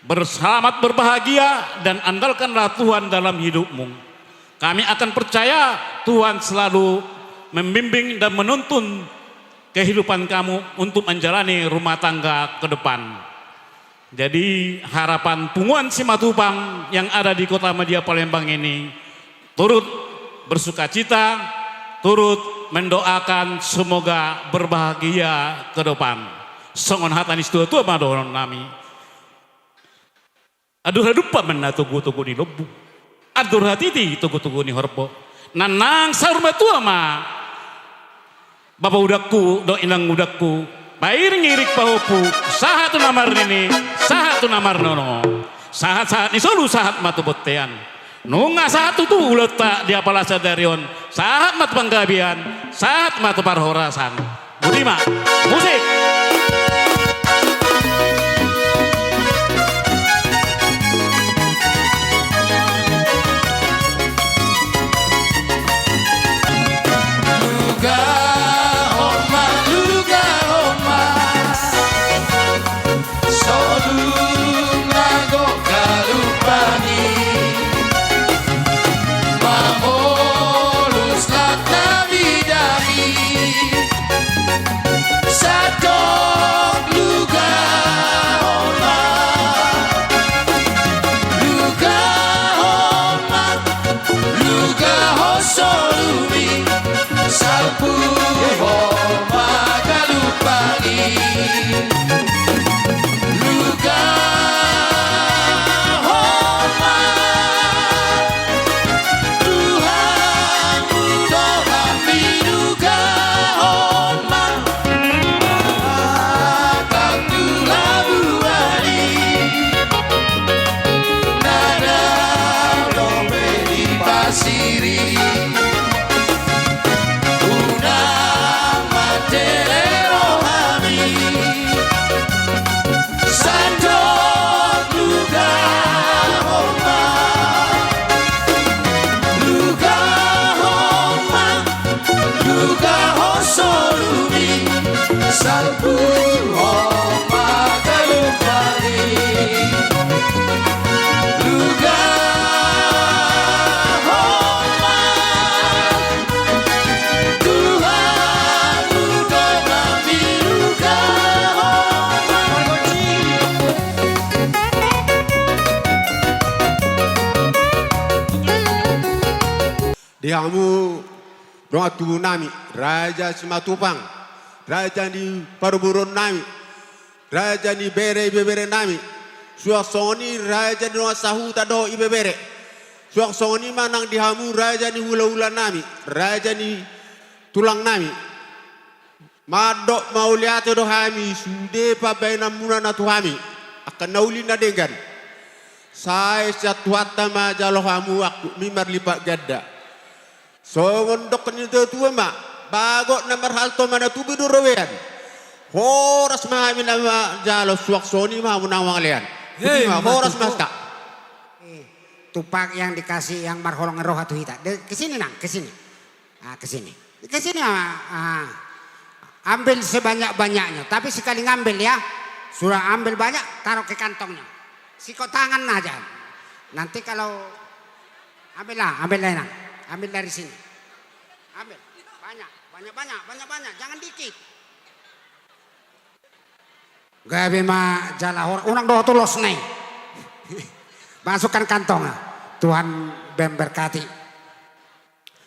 berselamat berbahagia dan andalkanlah Tuhan dalam hidupmu. Kami akan percaya Tuhan selalu membimbing dan menuntun kehidupan kamu untuk menjalani rumah tangga ke depan. Jadi harapan Punguan Simatupang yang ada di Kota Media Palembang ini turut bersuka cita, turut mendoakan semoga berbahagia ke depan. Songon hatanis tua-tua madoron nami. Aduh hadupa mena tugu-tugu di lobu. Aduh hatiti tugu-tugu ni horpo. Nanang sarma tua ma. Bapak udakku, do inang udakku. Bair ngirik pahopu, sahat tu namar nini, sahat tu namar nono, sahat ni solu sahat matu botean, nunga sahat tu uleta dia palasa darion, sahat mat panggabian, sahat matu parhorasan, budima, musik. Dihamu doa tu nami Raja Simatupang, Raja ni Paruburon nami, Raja ni bere nami, suasoni Raja ni sahuta do ibebere, suasoni manang dihamu Raja ni hula-hula nami, Raja ni tulang nami, madok mauliate do hami sude pabaina muna na tuhami akan nauli na dengan saya satuata ma jaloh hamu aku mimar lipat gadda. So ngondok ni tua mak bagot nomor halto mana tu bidu rawean horas mahami nama jalo suak soni mah munawang lian horas masta tupak yang dikasih yang marholong roh atau hita kesini nang kesini kesini ambil sebanyak-banyaknya tapi sekali ngambil ya sudah ambil banyak taruh ke kantongnya sikot tangan aja nanti kalau ambil nang ambil dari sini. Ambil. Banyak. Jangan dikit. Gabe ma jalahor. Unang doh tulos nih. Masukkan kantong. Tuhan memberkati.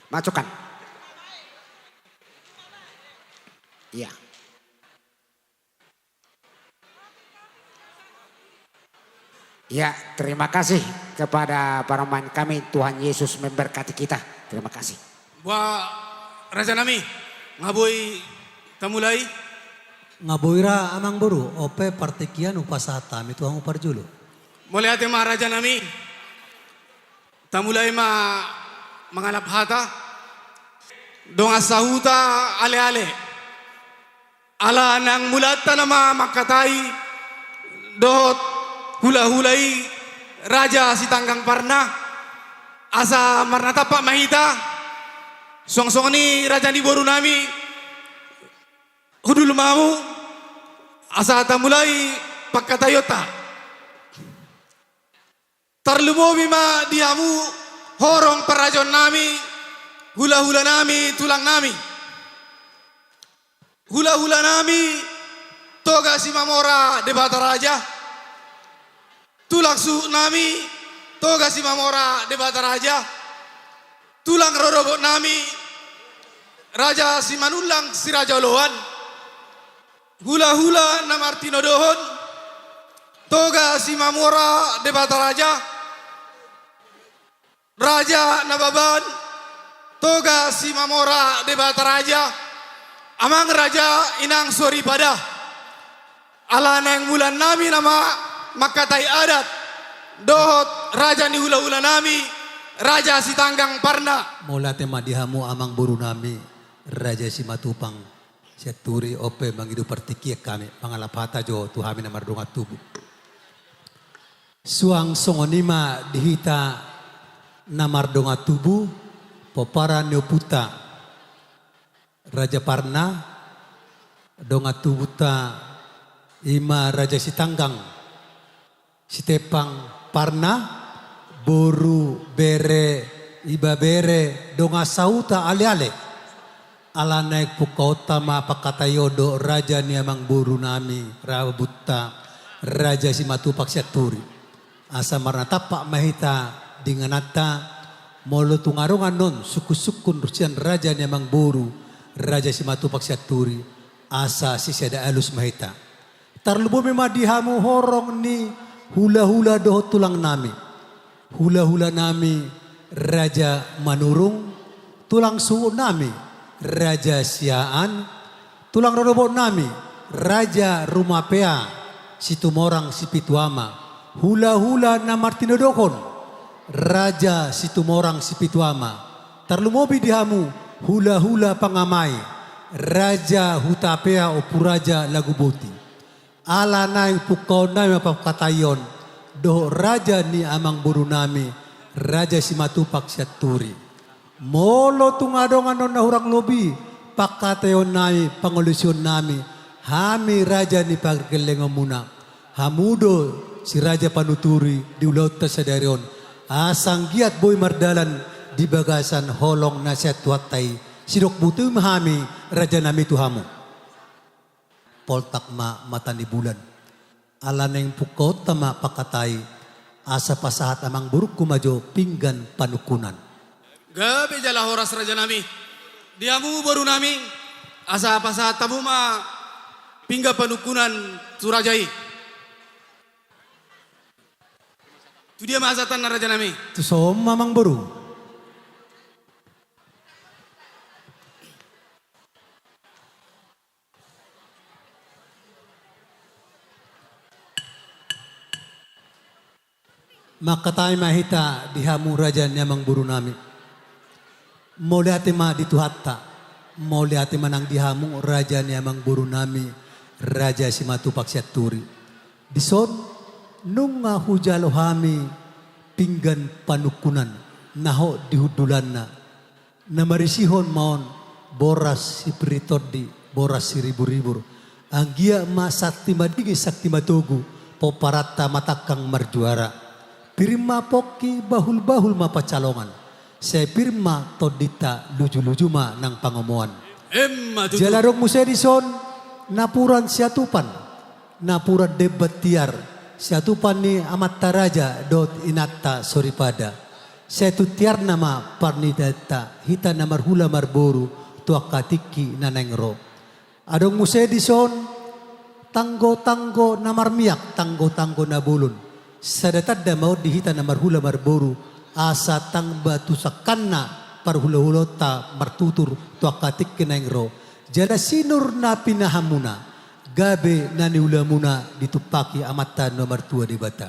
Masukkan. Iya. Ya, terima kasih kepada para pemain kami. Tuhan Yesus memberkati kita. Terima kasih. Wah, Raja Nami, ngaboy tamulay. Ngaboira amang buru, ope partikian upasata, itu ang uparjulo. Mulai ate ma Raja Nami, tamulay mangalap hata, dong asahuta ale-ale. Ala nang mulata na makatay, dohot hula-hulay, Raja si Tanggang Parna, asa marnatapa mahita, song-song ni Raja ni Boru Nami, hudul mamu, asa tamulay pagkatayota. Tarlumobi ma diamu, horong parajon nami, hula-hula nami, tulang nami. Hula-hula nami, toga si Mamora debata raja. Tulang su nami, toga si Mamora debata raja. Tulang rorobot nami, Raja si Manulang si Raja Lohan. Hula-hula na Martino Dohon, toga si Mamora debata raja. Raja na Baban, toga si Mamora debata raja. Amang Raja inang sori pada. Ala neng bulan nami nama makatai adat. Dohot Raja ni hula-hula nami, Raja si Tanggang Parna. Mula tema dihamu amang buru nami, Raja si Matupang, Seturi ope mangidu partikia kami, pangalapata jo tuhami na mardungat tubuh. Suang songonima dihita na mardungat tubuh, popara neoputa. Raja Parna, donga tubuta ima Raja Sitanggang, Sitepang Parna, boru bere iba bere donga sauta ale-ale. Ala naik pukauta ma pakatayodo Raja ni amang buru nami, Rabuta, Raja Simatupak Syaturi. Asa marna tapak mahita dinganata, molo tungarungan non suku-sukun rusian Raja ni amang buru, Raja Simatupak Syaturi, asa si Seda Alus Mahita. Tarlubo memadihamu horong ni hula-hula doho tulang nami. Hula-hula nami Raja Manurung, tulang suu nami Raja Siaan, tulang rodobot nami Raja Rumapea, Situmorang Sipituama. Hula-hula na Martino Dokon, Raja Situmorang Sipituama. Tarlumobi dihamu hula-hula pangamai, Raja Hutapea o Puraja Lagubuti. Ala naing pukau nami mapakatayon, doh Raja ni amang buru nami, Raja Simatupak Syaturi. Molo tungadongan non nahurang lobi, pakatayon nami, pangolusyon nami, hami Raja ni pagkelengong muna. Hamudo si Raja Panuturi di Ulauta Sadarion, asang giat boy mardalan, di bagasan holong na siya tuatay sidok buto mahami Raja nami tuhamu. Poltak ma mata ni bulan. Ala neng pukot tama pakatay asa pasahat amang buruk kumajo pinggan panukunan. Gabi jala horas Raja nami. Diamu baru nami asa pasahat tamu ma pinggan panukunan surajai. Tu dia masatan na Raja nami. Tu som mamang buru. Maka tayo mahita dihamu Raja nyamang buru nami. Muli ati ma dituhatta. Muli ati manang dihamu Raja nyamang buru nami. Raja Simatupak Syaturi. Dison nung nga hujalo hami pinggan panukunan. Naho dihudulan na. Namarisihon maon boras si Pritodi. Boras si ribur-ribur. Ang gia ma sakti madigi sakti matugu. Poparata matakang marjuara. Pirma poki bahul-bahul mapacalongan. Saya pirma todita luju-luju ma ng pangomuan. Jalarong mo sa Edison, napuran siatupan. Napuran debatiar. Siatupan ni Amat Taraja dot inatta soripada. Saya tutiar nama parnidata. Hita na marhula marboru tuakatiki nanengro. Adong mo sa Edison, tanggo-tanggo na marmiyak, tanggo-tanggo na bulun. sadatadda mau dihita na marhula marboru asa tang batu sakanna parhula-hulota martutur tuakatik kenaingro jada sinur na pinahamuna gabe na niulamuna ditupaki amata nomor 2 di bata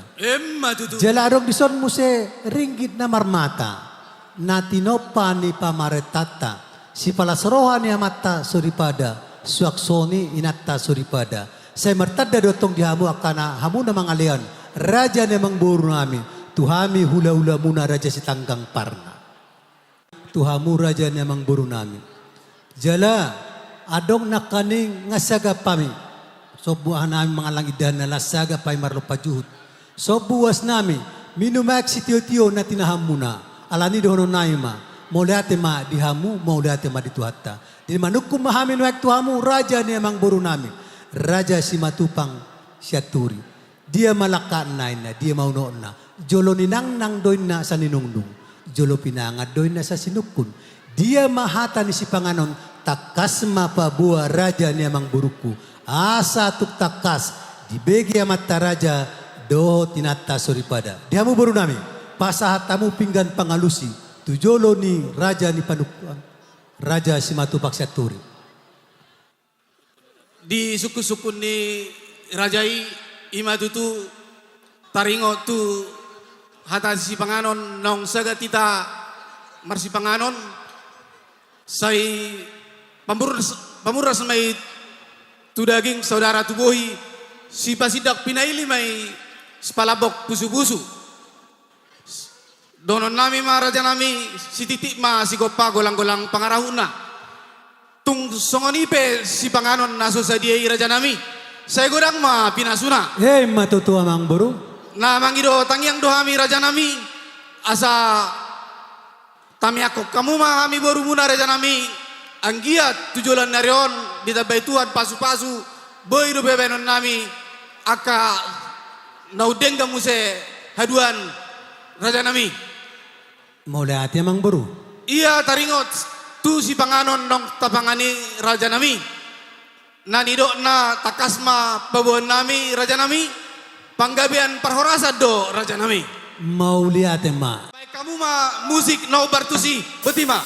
jala arong dison muse ringgit na marmata na tinopa ni pamaretata si palasroha ni amata suripada suaksoni inatta suripada saya mertada dotong dihamu akana hamu na mangalian raja na mangburu nami tuhami hula-hula muna raja si tanggang parna tuhamu raja na mangburu nami jala adong nakaning ngasaga pami so buah nami mga langidan na lasaga pay marlopajuhut so buwas nami minumak si tiyo-tiyo na tinaham muna alani dohono naima maulate ma dihamu maulate ma dituhatta di manukum mahamin wak tuhamu raja ni mangburu nami raja si matupang syaturi dia malaka naina dia mauno na jolo ninang nang doin na sa ninungdung jolo pinangad doin na sa sinukun dia mahata ni si panganon takas mapabua raja ni mangburuku asa tuk takas dibegi amata raja do tinata suripada diamu baru nami pasahat tamu pinggan pangalusi tujolo ni raja ni panukuan raja si matupak syaturi di suku-suku ni rajai ima tutu taringo tu hata si panganon nong saga tita marsi panganon sai pamuras may tu daging saudara tubuhi si pasidak pinaili may spalabok pusu-pusu donon nami ma raja nami si titik ma si gopa golang-golang pangarahuna tung songonipe si panganon naso sa diai raja nami saya godang ma pinasuna matutu amang buru na mangido tangyang dohami raja nami asa tami ako kamu ma kami baru muna raja nami anggiat tujulan narion ditabay Tuhan pasu-pasu boy do bebenon nami aka naudeng kamu se haduan raja nami maulate amang buru iya taringot tu si panganon nong tapangani raja nami nanido na takasma pabuan nami raja nami panggabian parhorasa do raja nami mauliate ma baik kamu ma musik no bartusi betima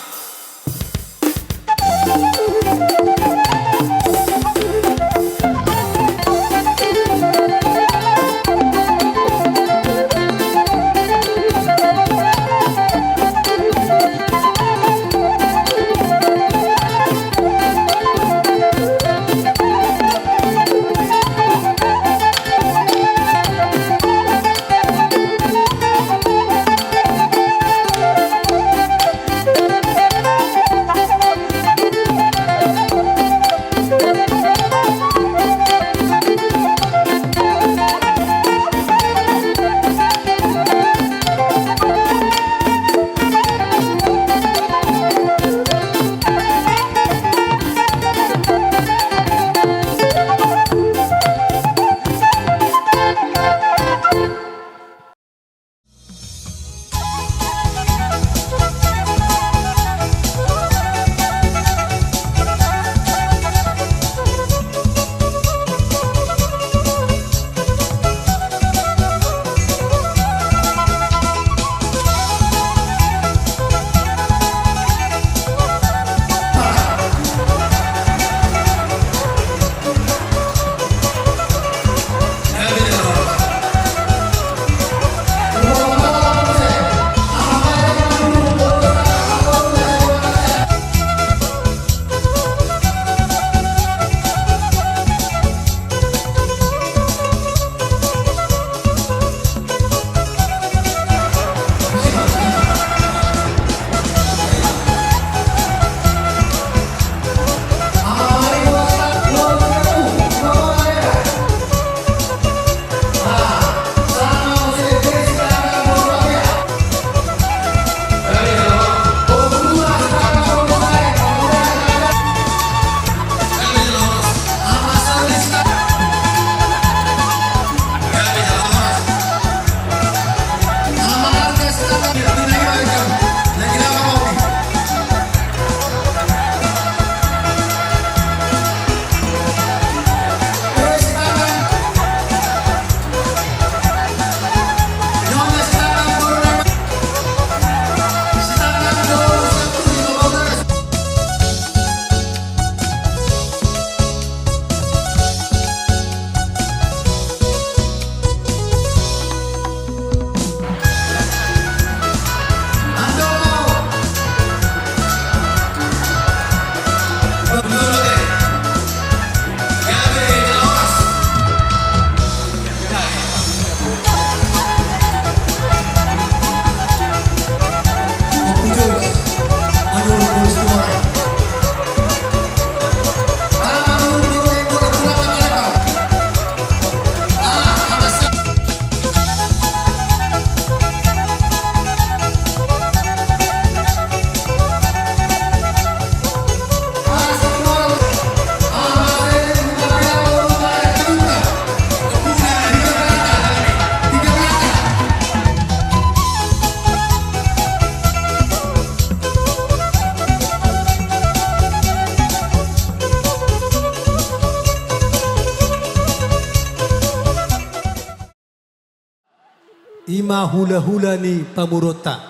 donga hula-hula ni pamurota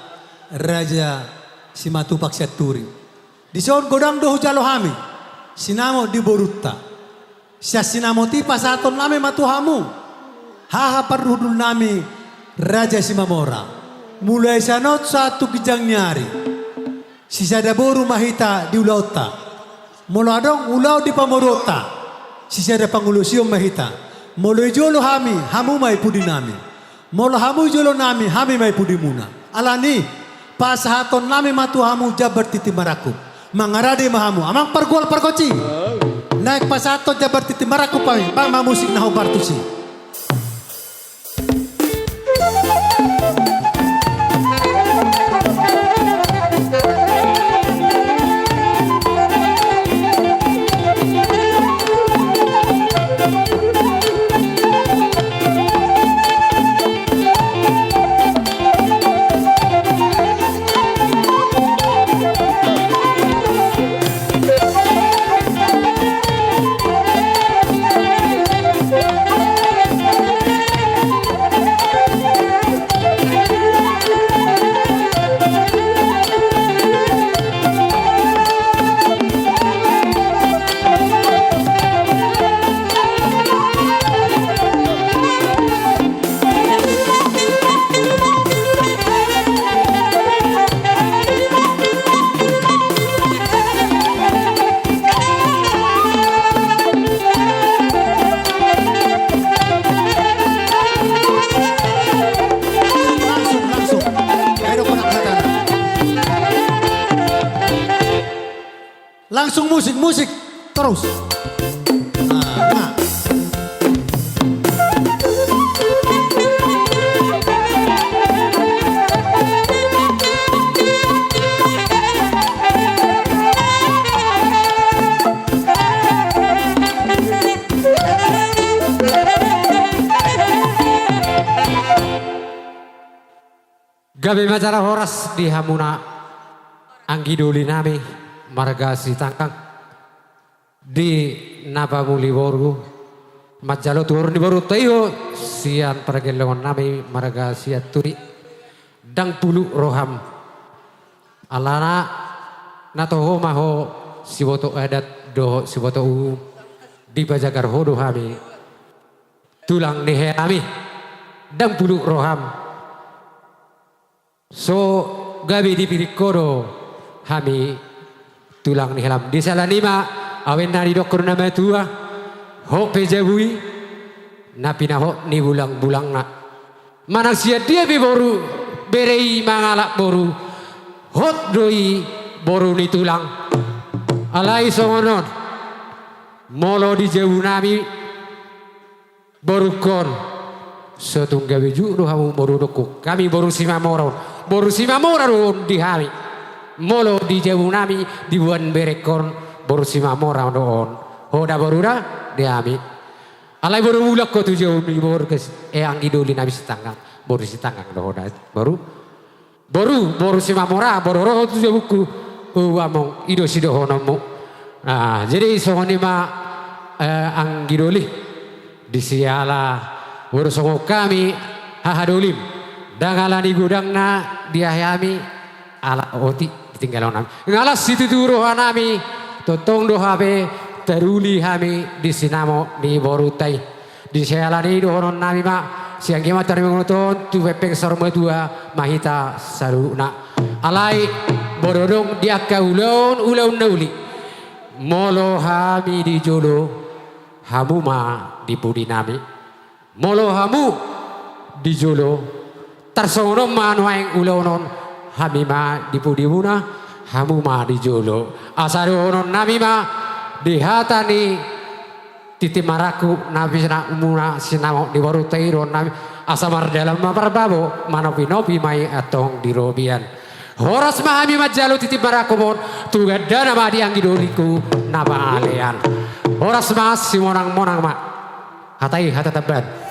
Raja Simatupak Syaturi. Di son godang doh jalo hami sinamo di Borutta. Sia sinamo ti pasaton nami matuhamu. Haha parudul nami Raja Simamora. Mulai sanot satu kijang nyari. Sisa boru mahita di ulauta. Molo adong ulau di pamorota. Sisa ada pangulusium mahita. Molo jolo hami hamu mai pudi nami. Molo hamu jolo nami hami mai pudi muna. Alani pasahaton nami matu hamu jabar titi maraku. Mangarade mahamu amang pergol perkoci. Naik pasahaton jabar titi maraku pami. Bang musik naho bartusi. Langsung musik terus. Nah. Gabi macara horas di hamuna anggi duli nami marga si tangkang di Napamuli Boru majalo turun di Boru tayo sian pergelongan nami marga si aturi dang pulu roham alana natoho maho si boto adat do si boto di bajagar hodo hami tulang nehe ami dang pulu roham so gabi di pirikodo hami tulang ni halam di salanima awen nari dokor nama tua ho pejabui napina ho ni bulang nak mana sia dia bi boru berei mangalak boru hot doi boru ni tulang alai songonon molo di jauh nami boru kon setunggal biju do hamu boru doku kami boru Simamora di hari molo di jauh nami di buan berekon boru Simamora doon hoda boru dah di ami alai boru mulak ko tu jauh ni boru kes anggi doli nabi sitanggang boru sitanggang do hoda boru Simamora boru roh tu jauh ku among ido sido honomu nah jadi songoni ma anggi doli di siala boru songo kami hahadolim dangalani gudang na diayami ala oti ditinggalan nami ngalas situ turu nami totong do habe teruli hami di sinamo di borutai di sialani do honon nami ma siang kema terima ngoton tu pepeng sorma dua mahita saruna alai borodong dia kaulon nauli molo hami di jolo hamu ma di budi nami molo hamu di jolo tarsongono manuaing ulonon hamima di pudimuna hamuma di jolo asaronon namima di hatani titi maraku nabi sina umuna sinamo di baru tairon nabi asamar dalam maparbabo manopi mai atong di robian horas mahami majalo titi maraku mon tugadana ma di anggi doliku napa alean horas mas si monang ma hatai hatataban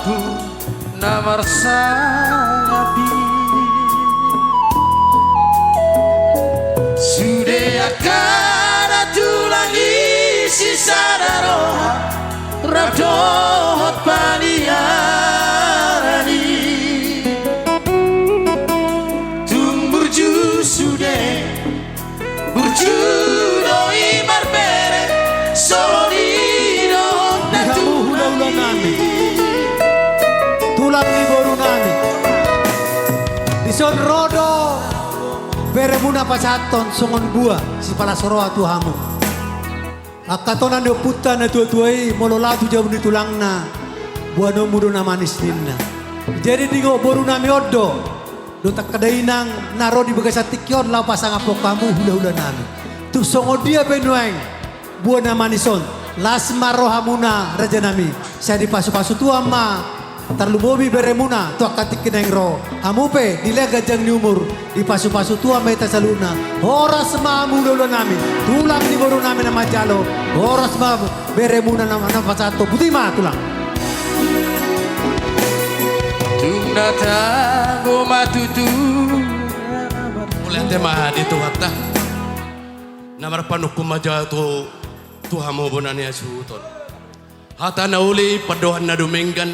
aku namar sangapi sudah akan atulangi sisa daroha rabdohot paniarani tung burju sudah burju doi marbere solido Ulah-ulah nami tulang ni boru nami dison rodo beremuna pasaton songon bua si pala soroa tuhamu akatonan do puta na tua-tuai mololatu jauh di tulangna buah no mudo na manis ninna jadi dingo boru nami odo do tak kadainang naro di bagasa tikyon lau pasang apo kamu hula-hula nami tu songo dia benueng buah na manison las marohamuna raja nami saya dipasu-pasu tua ma terlubobi beremuna tua katik keneng ro amupe dilega jang ni umur dipasu-pasu tua meta saluna horas ma mulo nami tulang di boru nami nama jalo horas ma beremuna nama pasato putih ma tulang tungna tango matutu mulai tema di tuhatta namar panukum maja tu Tuhamu bonania suton. Hata nauli padohan na dumenggan.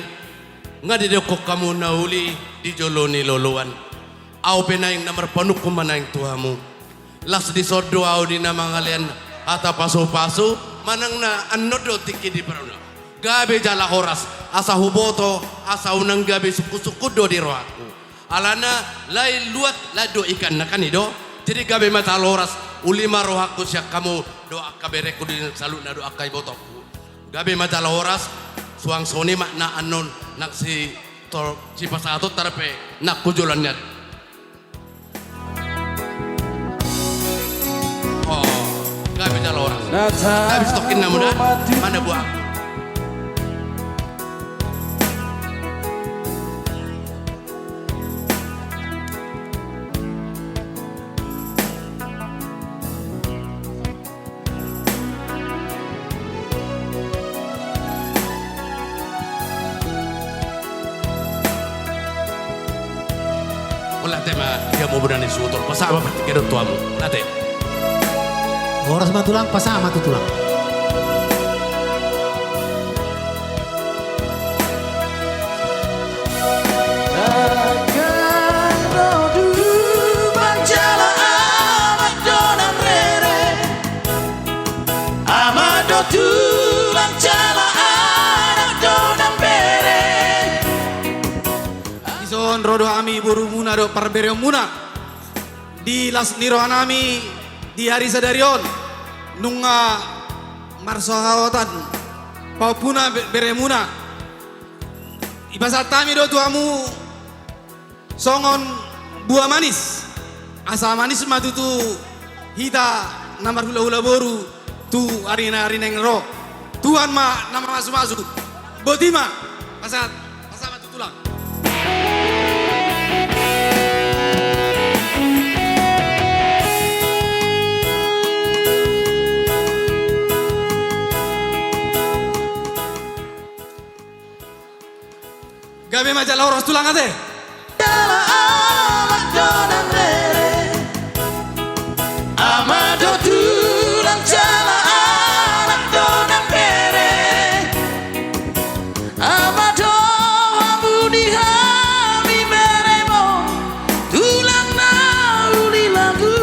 Nga di dekok kamu nauli di joloni loloan. Au penayang namar panukum manayang Tuhamu. Las di sodo au di nama ngalian hata paso-paso manang na anodo tiki di peruna. Gabe jala horas asa huboto asa unang gabe suku-suku do di rohaku. Alana lai luat lado ikan na kanido. Jadi gabe mata loras ulima rohaku siak kamu doa kabereku di saluna doa kai botoku gabe mata loras suang soni makna anon nak si tor si pasato tarpe nak kujulannya oh gabe mata loras gabe stokin namuda mana buah tema dia mau berani sutor pasama bertiga do tuamu nate horas ma tulang pasama tu tulang rodo ami buru muna do parbere muna di las niro anami di hari sadarion nunga marsahawatan paupuna bere muna ibasat tami do tuamu songon buah manis asa manis matutu hita namar hula-hula boru tu arina neng ro tuan ma nama masu-masu botima pasat pasama tutulang gabe majalah horas tulang ate amado tulang jala anak donang bere amado hamudi hami beremo tulang nauli lagu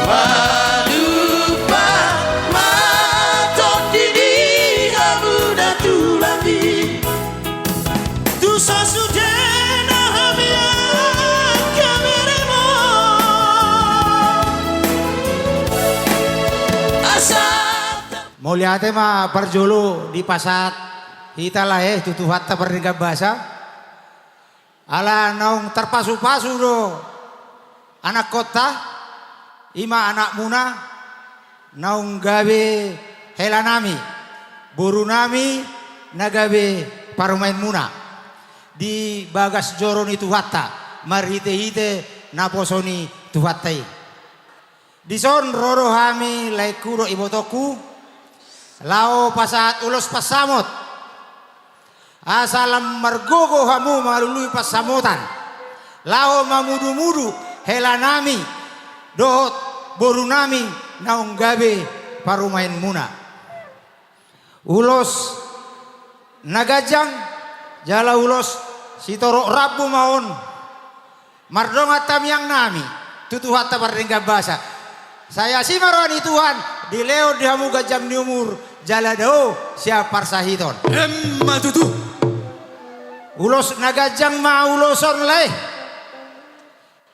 madupa maton didi hamuda tulangi dosa sudah Mulia tema perjulu di pasat kita lah tutu hatta bernegah bahasa ala naung terpasu-pasu do anak kota ima anak muna naung gabe helanami buru nami nagabe parumain muna di bagas joron itu hatta marhite-hite naposoni tu hattai di son roro hami lai kuro ibotoku lao pasaat ulos pasamot. Asalam margogo hamu malului pasamutan. Lao mamudu-mudu hela nami dohot boru nami naung gabe parumain muna. Ulos nagajang jala ulos sitorok rabu maon mardonga tamyang nami tutuhata bardengga basa. Saya si marwani Tuhan di leo dihamu gajang ni umur jala dao siapar sahiton. Matutu. Ulos nagajang ma uloson leh.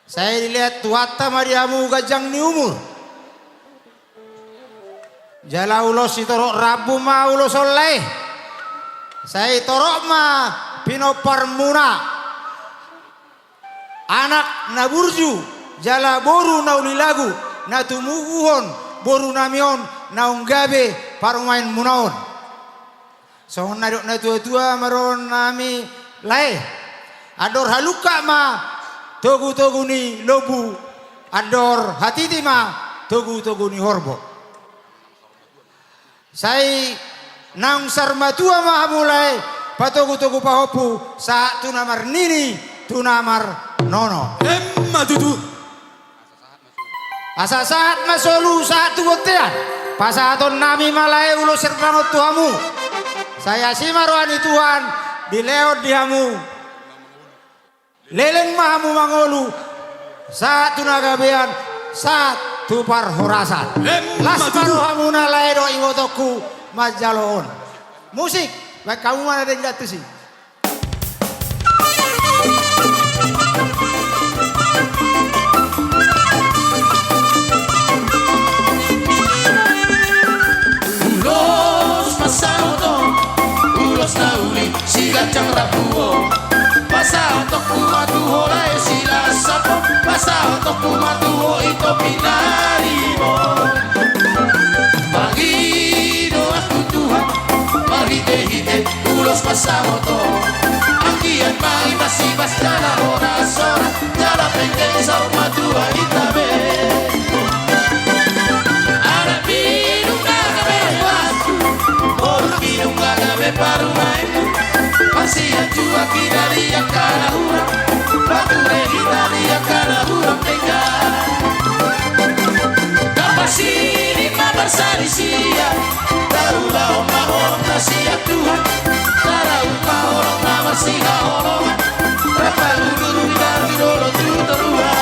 Saya dilihat tuata mariamu gajang ni umur. Jala ulos sitorok rabu ma uloson leh. Saya torok ma pinopar muna. Anak naburju jala boru nauli lagu natumuhon boru namion naunggabe parumain munaon. So nadok na tua-tua maron nami lae. Ador haluka ma togu-togu ni lobu. Ador hatiti ma togu-togu ni horbo. Sai nang sarmatua ma mulai patogu-togu pahopu sa tunamar nini tunamar nono. Matutu. Asa saat masolu saat tuwotean. Pasaton nami malai ulo serbangot tuhamu. Saya si marwani Tuhan di leot dihamu. Leleng mahamu mangolu saat tunagabean saat tupar horasan. Las maruhamu nalai do iwotoku majaloon. Musik, baik kamu mana ada yang jatuh sih? Ulos masamoto, ulos nauli si gajang rapuo. Pasaotok kumatuho lai sila sapo, pasaotok kumatuho ito pinarimo. Magido aku Tuhan, marite-hite ulos pasamoto. Angkian mai masibas jala horas-horas, jala pengen sa matua itabe. Anak binung kagabe waktu, orang binung kagabe parumaimu. Masih jua kita lihat kana urang, bature kita lihat kana urang tengah. Kapasini mabarsari sia, tarulah omah nasia Tuhan, tarulah orang namarsiha orang, berapa guru dari dolo tu teruah.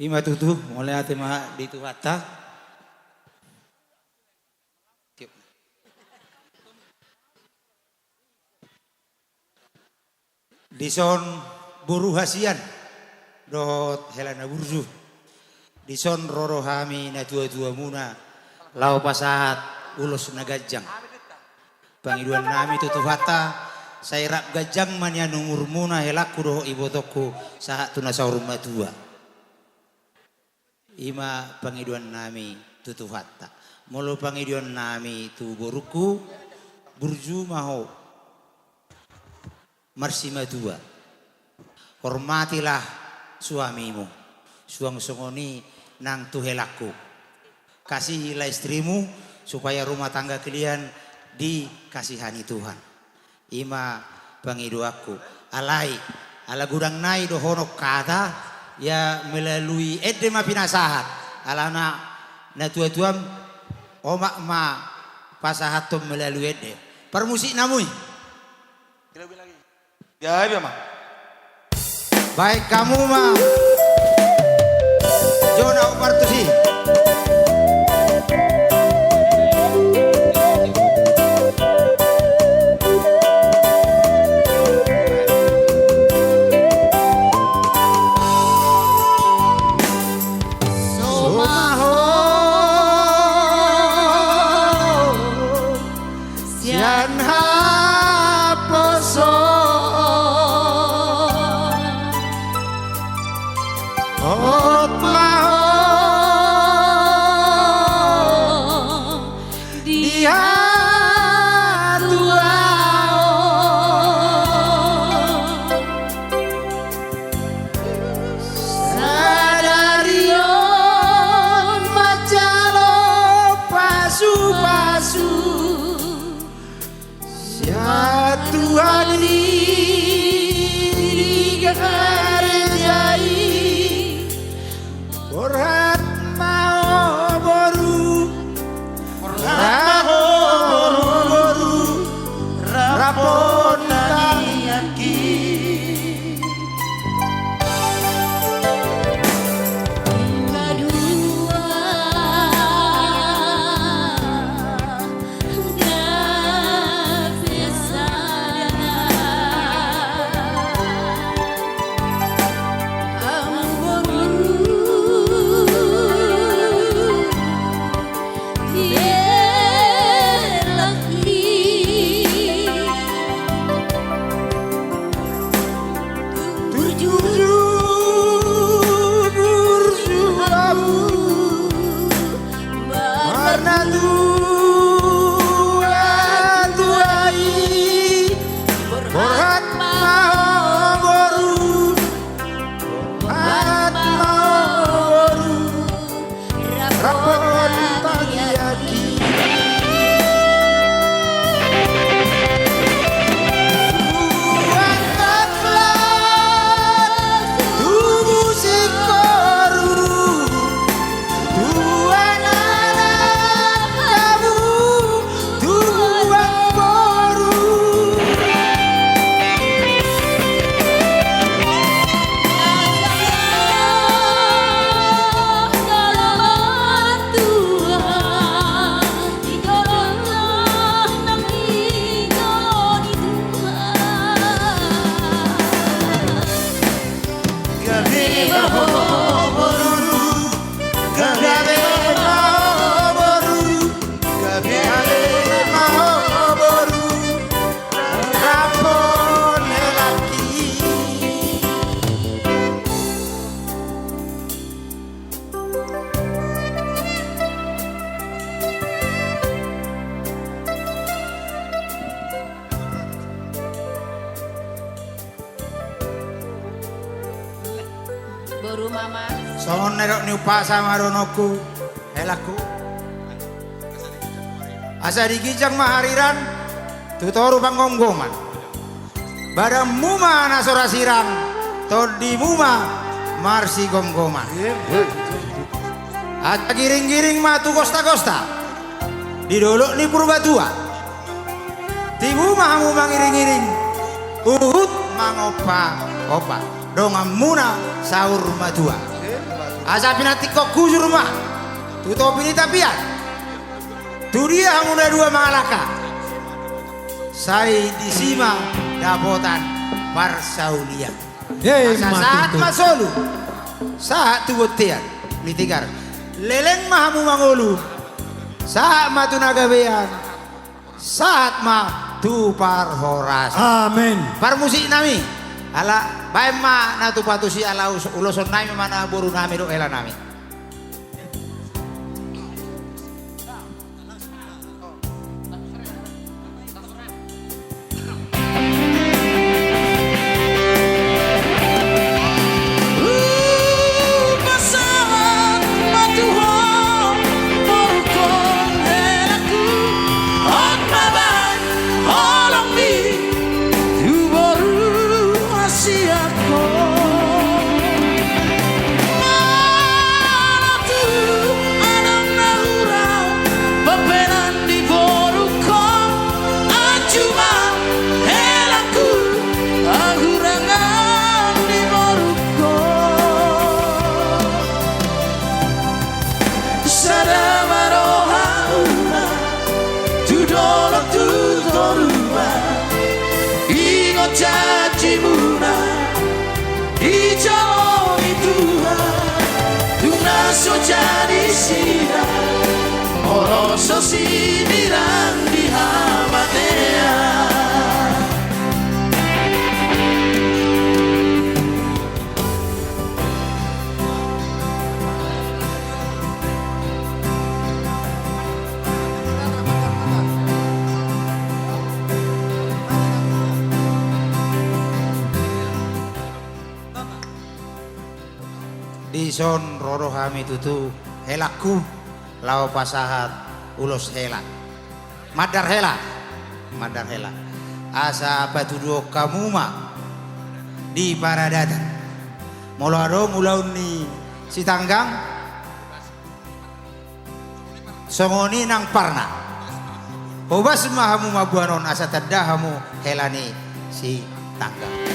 Ima tutu mulai ate ma di tu hatta. Dison buru hasian dot helana burju. Dison roro hami na tua muna lau pasahat ulos na gajang. Pangiduan nami tutu hatta saya rap gajang mania numur muna helaku doh ibotoku saat tunasa rumah tua. Ima pangiduan nami tutu hatta. Mulu pangiduan nami tu boruku burju maho marsima tua. Hormatilah suamimu. Suang songoni nang tu helaku. Kasihilah istrimu supaya rumah tangga kalian dikasihani Tuhan. Ima pangiduaku alai ala gudang nai do honok kata ya melalui ede ma pinasahat alana na tua-tuam omak ma pasahat tom melalui ede permusik namui Ya, biar mah. baik kamu mah Jona Upartusi. Songon nerok ni upa sama ronoku helaku asa digijang mahariran tutoru panggonggoman pada muma nasora sirang todi muma marsi gonggoman ata giring-giring matu kosta-kosta didolok ni purbatua tibu mahamu mangiring-iring uhut mangopa-opa dongam muna sahur matua asa pinatik kok kujur mah tutup ini tapian tu dia hamuna dua mangalaka saya disima dapotan parsaulia saat masolu saat tu botian mitigar leleng mahamu mangolu saat matu nagabean saat mah tu parhoras Amin. Parmusik nami ala bae ma natu patusi ala uloson nami mana boru nami do ela nami. Jajimuna di Jawa itu Tunaso jadi sida Oroso sinirang di hamatea Dison roro kami tutu helaku lau pasahat ulos hela madar hela asa batu duo kamu ma di paradatan molado mulaun ni si tanggang songoni nang parna obas mahamu mabuanon asa tadahamu helani si tanggang